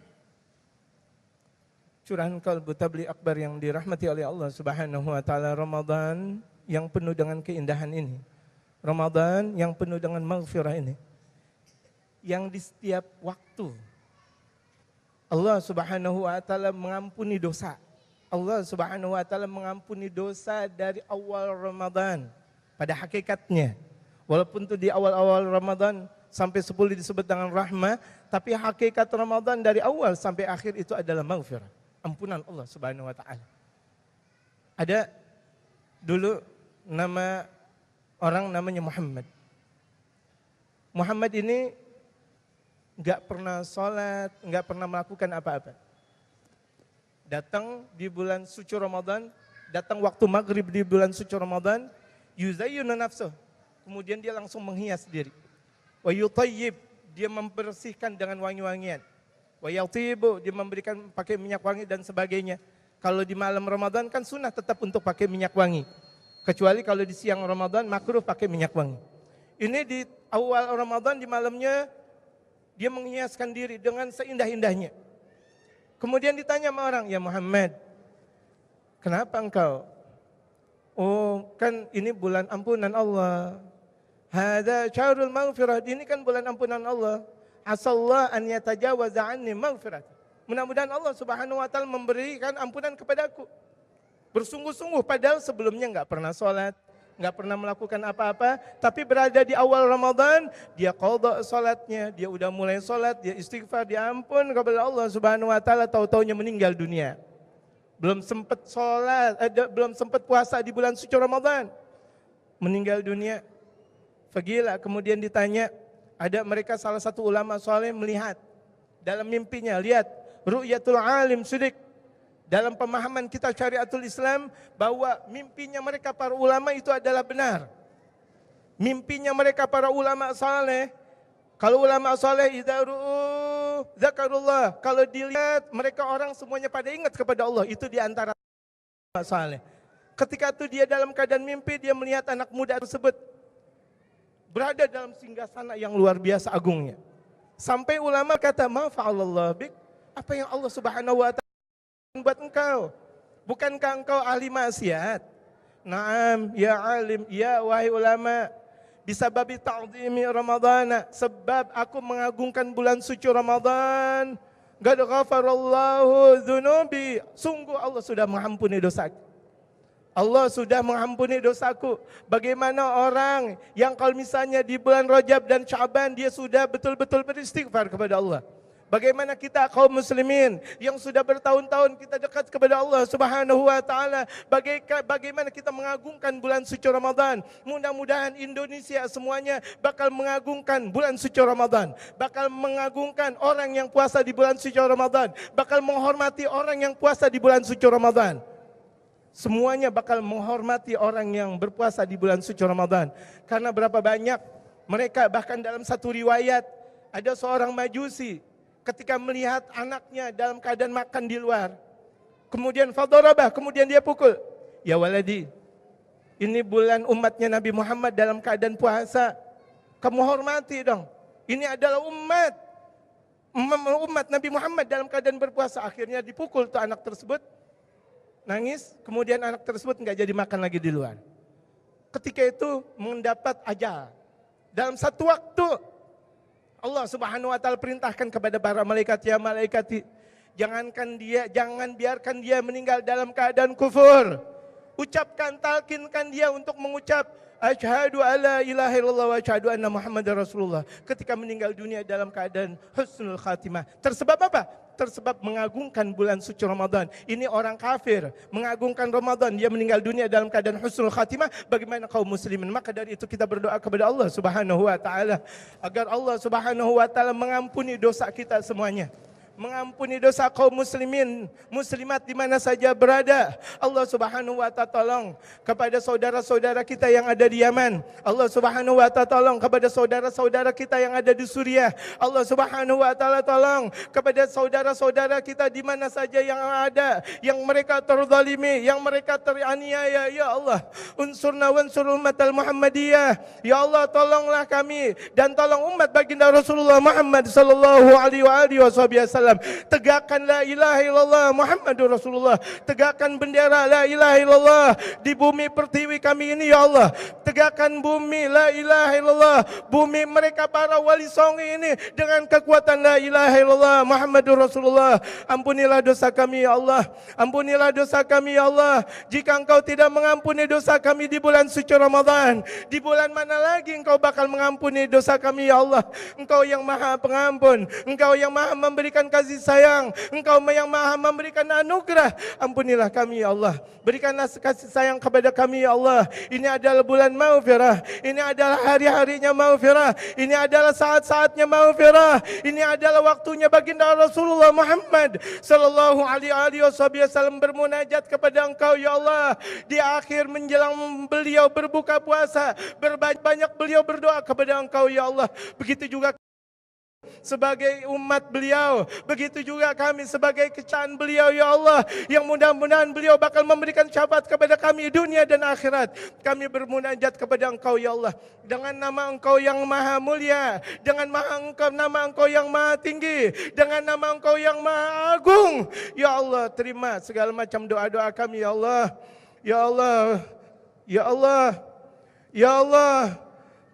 curahan kalbu tabligh akbar yang dirahmati oleh Allah Subhanahu wa taala, Ramadan yang penuh dengan keindahan ini. Ramadan yang penuh dengan maghfirah ini. Yang di setiap waktu Allah Subhanahu wa taala mengampuni dosa. Allah Subhanahu wa taala mengampuni dosa dari awal Ramadan. Pada hakikatnya, walaupun itu di awal-awal Ramadan sampai 10 disebut dengan rahmah, tapi hakikat Ramadan dari awal sampai akhir itu adalah maghfirah, ampunan Allah Subhanahu wa taala. Ada dulu nama orang namanya Muhammad. Muhammad ini nggak pernah sholat, nggak pernah melakukan apa-apa. Datang di bulan suci Ramadan, datang waktu maghrib di bulan suci Ramadan, yuzayyinu nafsuh, kemudian dia langsung menghias diri. Wa yutayyib, dia membersihkan dengan wangi-wangian. Wa yatibu, dia memberikan pakai minyak wangi dan sebagainya. Kalau di malam Ramadan kan sunnah tetap untuk pakai minyak wangi. Kecuali kalau di siang Ramadan makruh pakai minyak wangi. Ini di awal Ramadan di malamnya dia menghiaskan diri dengan seindah-indahnya. Kemudian ditanya sama orang, ya Muhammad, kenapa engkau? Oh kan ini bulan ampunan Allah. Hada syahrul maghfirah, ini kan bulan ampunan Allah. Asallah an yatajawaza anni maghfirah. Mudah-mudahan Allah Subhanahu wa taala memberikan ampunan kepadaku. Bersungguh-sungguh padahal sebelumnya enggak pernah sholat, nggak pernah melakukan apa-apa, tapi berada di awal Ramadan, dia qadha salatnya, dia udah mulai salat, dia istighfar, dia ampun kepada Allah Subhanahu wa taala, tahu-taunya meninggal dunia. Belum sempat salat, belum sempat puasa di bulan suci Ramadan. Meninggal dunia. Fagila, kemudian ditanya, ada mereka salah satu ulama saleh melihat dalam mimpinya, lihat ru'yatul alim sidik. Dalam pemahaman kita syariatul Islam bahwa mimpinya mereka para ulama itu adalah benar. Mimpinya mereka para ulama saleh, kalau ulama saleh idza ru'u zakarullah, kalau dilihat mereka orang semuanya pada ingat kepada Allah, itu di antara ulama saleh. Ketika itu dia dalam keadaan mimpi, dia melihat anak muda tersebut berada dalam singgasana yang luar biasa agungnya. Sampai ulama kata, "Ma fa'alallah bik?" Apa yang Allah Subhanahu wa taala buat engkau? Bukankah engkau ahli maksiat? Naam, ya alim, ya wahai ulama, bisababi ta'zimi Ramadhan, sebab aku mengagungkan bulan suci Ramadan, Qad ghafarallahu dzunubi. Sungguh Allah sudah mengampuni dosaku. Allah sudah mengampuni dosaku. Bagaimana orang yang kalau misalnya di bulan Rajab dan Syaban dia sudah betul-betul beristighfar kepada Allah. Bagaimana kita kaum muslimin yang sudah bertahun-tahun kita dekat kepada Allah Subhanahu wa taala, bagaimana kita mengagungkan bulan suci Ramadan. Mudah-mudahan Indonesia semuanya bakal mengagungkan bulan suci Ramadan, bakal mengagungkan orang yang puasa di bulan suci Ramadan, bakal menghormati orang yang puasa di bulan suci Ramadan. Semuanya bakal menghormati orang yang berpuasa di bulan suci Ramadan. Karena berapa banyak mereka, bahkan dalam satu riwayat ada seorang majusi ketika melihat anaknya dalam keadaan makan di luar, kemudian fadarabah, kemudian dia pukul. Ya waladi, ini bulan umatnya Nabi Muhammad dalam keadaan puasa, kamu hormati dong. Ini adalah umat Nabi Muhammad dalam keadaan berpuasa. Akhirnya dipukul tuh anak tersebut, nangis, kemudian anak tersebut nggak jadi makan lagi di luar. Ketika itu mendapat ajal. Dalam satu waktu Allah Subhanahu wa taala perintahkan kepada para malaikat, ya malaikati, jangan biarkan dia meninggal dalam keadaan kufur. Ucapkan, talkinkan dia untuk mengucap asyhadu alla ilaha illallah wa asyhadu anna muhammadar rasulullah ketika meninggal dunia dalam keadaan husnul khatimah. Tersebab apa? Tersebab mengagungkan bulan suci Ramadan. Ini orang kafir mengagungkan Ramadan, dia meninggal dunia dalam keadaan husnul khatimah. Bagaimana kaum muslimin? Maka dari itu kita berdoa kepada Allah Subhanahu wa taala agar Allah Subhanahu wa taala mengampuni dosa kita semuanya, mengampuni dosa kaum muslimin, muslimat di mana saja berada. Allah Subhanahu wa taala tolong kepada saudara-saudara kita yang ada di Yaman. Allah Subhanahu wa taala tolong kepada saudara-saudara kita yang ada di Suriah. Allah Subhanahu wa taala tolong kepada saudara-saudara kita di mana saja yang ada, yang mereka terzalimi, yang mereka teraniaya. Ya Allah, unsurna wansur ummatal Muhammadiyah. Ya Allah, tolonglah kami dan tolong umat baginda Rasulullah Muhammad sallallahu alaihi wasallam. Tegakkan la ilaha illallah Muhammadur Rasulullah. Tegakkan bendera la ilaha illallah di bumi pertiwi kami ini ya Allah. Tegakkan bumi la ilaha illallah, bumi mereka para wali songo ini dengan kekuatan la ilaha illallah Muhammadur Rasulullah. Ampunilah dosa kami ya Allah. Ampunilah dosa kami ya Allah. Jika Engkau tidak mengampuni dosa kami di bulan suci Ramadan, di bulan mana lagi Engkau bakal mengampuni dosa kami ya Allah. Engkau yang maha pengampun, Engkau yang maha memberikan kasih sayang, Engkau yang maha memberikan anugerah. Ampunilah kami ya Allah. Berikanlah kasih sayang kepada kami ya Allah. Ini adalah bulan maghfirah. Ini adalah hari-harinya maghfirah. Ini adalah saat-saatnya maghfirah. Ini adalah waktunya baginda Rasulullah Muhammad sallallahu alaihi wasallam bermunajat kepada Engkau ya Allah. Di akhir menjelang beliau berbuka puasa, banyak beliau berdoa kepada Engkau ya Allah. Begitu juga sebagai umat beliau, begitu juga kami sebagai kecan beliau ya Allah, yang mudah-mudahan beliau bakal memberikan syafaat kepada kami dunia dan akhirat. Kami bermunajat kepada Engkau ya Allah dengan nama Engkau yang maha mulia, dengan nama Engkau yang maha tinggi, dengan nama Engkau yang maha agung. Ya Allah, terima segala macam doa-doa kami ya Allah. Ya Allah, ya Allah, ya Allah,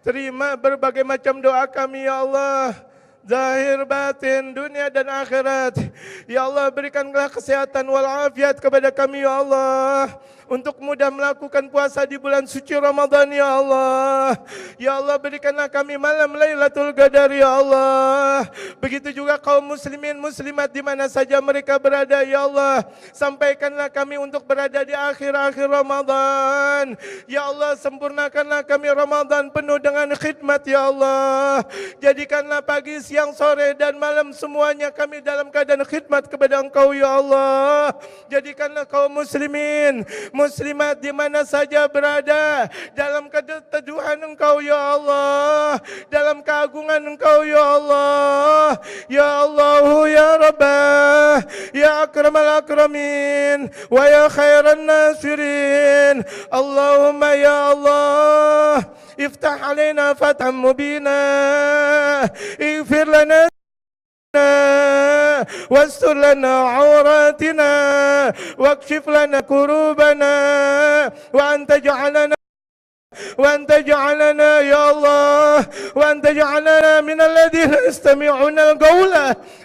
terima berbagai macam doa kami ya Allah, zahir batin dunia dan akhirat. Ya Allah, berikanlah kesehatan walafiat kepada kami ya Allah, untuk mudah melakukan puasa di bulan suci Ramadan ya Allah. Ya Allah, berikanlah kami malam Lailatul Qadar ya Allah. Begitu juga kaum muslimin muslimat di mana saja mereka berada ya Allah. Sampaikanlah kami untuk berada di akhir-akhir Ramadan. Ya Allah, sempurnakanlah kami Ramadan penuh dengan khidmat ya Allah. Jadikanlah pagi, siang, sore dan malam semuanya kami dalam keadaan khidmat kepada Engkau ya Allah. Jadikanlah kaum muslimin muslimat di mana saja berada dalam keteduhan Engkau ya Allah, dalam keagungan Engkau ya Allah. Ya Allah ya Rabbah, ya akramal akramin, wa ya khairan nasirin. Allahumma ya Allah, iftah alaina fathan mubina, ighfir lana واستر لنا عوراتنا واكشف لنا كروبنا وأن تجعلنا وأن تجعلنا يا الله وأن تجعلنا من الذين يستمعون القول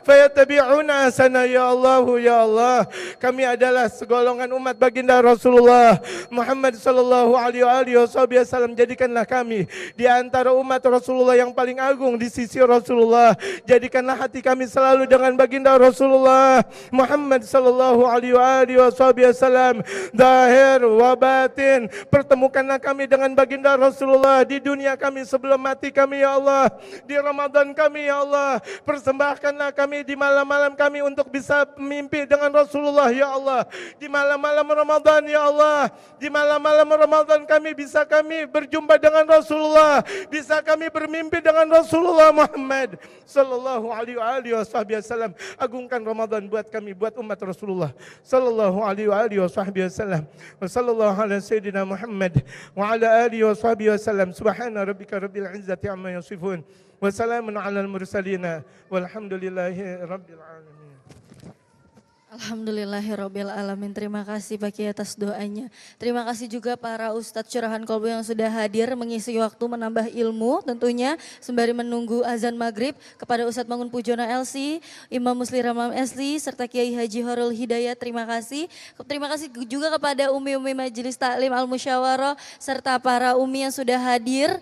فيتبعون أحسنه ya Allah ya Allah. Kami adalah segolongan umat baginda Rasulullah Muhammad sallallahu alaihi wasallam. Jadikanlah kami di antara umat Rasulullah yang paling agung di sisi Rasulullah. Jadikanlah hati kami selalu dengan baginda Rasulullah Muhammad sallallahu alaihi wasallam zahir wa batin. Pertemukanlah kami dengan baginda Rasulullah di dunia kami sebelum mati kami ya Allah, di Ramadan kami ya Allah. Persembahkanlah kami di malam-malam kami untuk bisa mimpi dengan Rasulullah ya Allah. Di malam-malam Ramadan ya Allah, di malam-malam Ramadan kami bisa kami berjumpa dengan Rasulullah, bisa kami bermimpi dengan Rasulullah Muhammad sallallahu alaihi wasallam. Agungkan Ramadan buat kami, buat umat Rasulullah sallallahu alaihi wasallam. Wa sallallahu ala sayyidina Muhammad wa ala alihi washabihi wasallam. Subhana rabbika rabbil izzati amma yasifun wa salamun alal mursalin walhamdulillahi rabbil alamin. Alhamdulillahirabbil alamin. Terima kasih Pak Kiai atas doanya. Terima kasih juga para ustadz curahan kolbu yang sudah hadir mengisi waktu menambah ilmu tentunya sembari menunggu azan maghrib. Kepada Ustadz Mangun Pujono LC, Imam Musli Ramam Sli serta Kiai Haji Horul Hidayat, terima kasih. Terima kasih juga kepada umi-umi Majelis Taklim Al Musyawarah serta para umi yang sudah hadir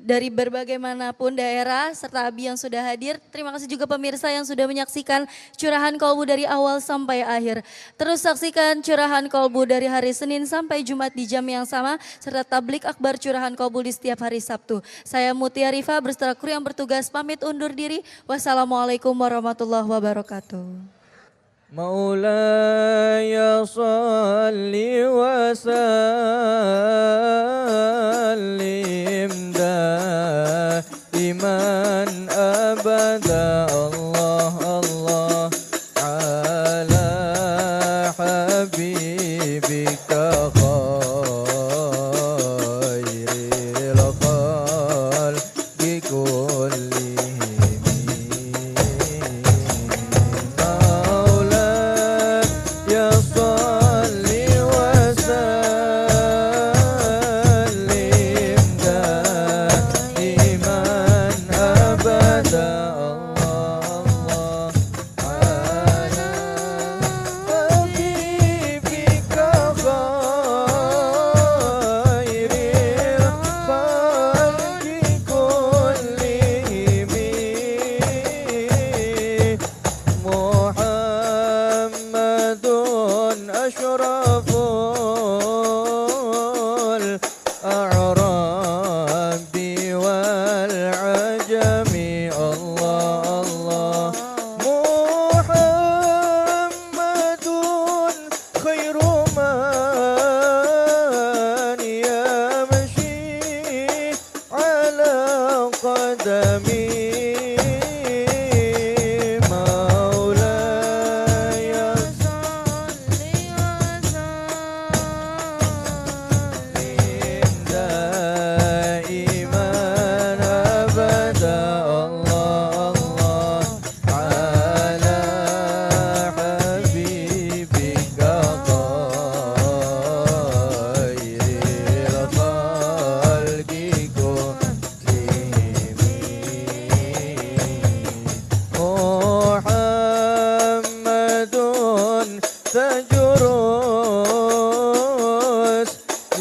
dari berbagai manapun daerah serta abi yang sudah hadir. Terima kasih juga pemirsa yang sudah menyaksikan curahan kolbu dari awal sampai akhir. Terus saksikan curahan kolbu dari hari Senin sampai Jumat di jam yang sama serta tablik akbar curahan kolbu di setiap hari Sabtu. Saya Mutia Rifa beserta kru yang bertugas pamit undur diri. Wassalamualaikum warahmatullahi wabarakatuh. Maulaya salli wa sallim daiman abada Allah Allah ala habibika khairil khalqi kullihim.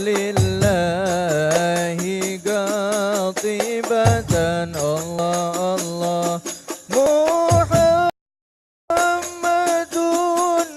Lillahi qatibatan Allah Allah Muhammadun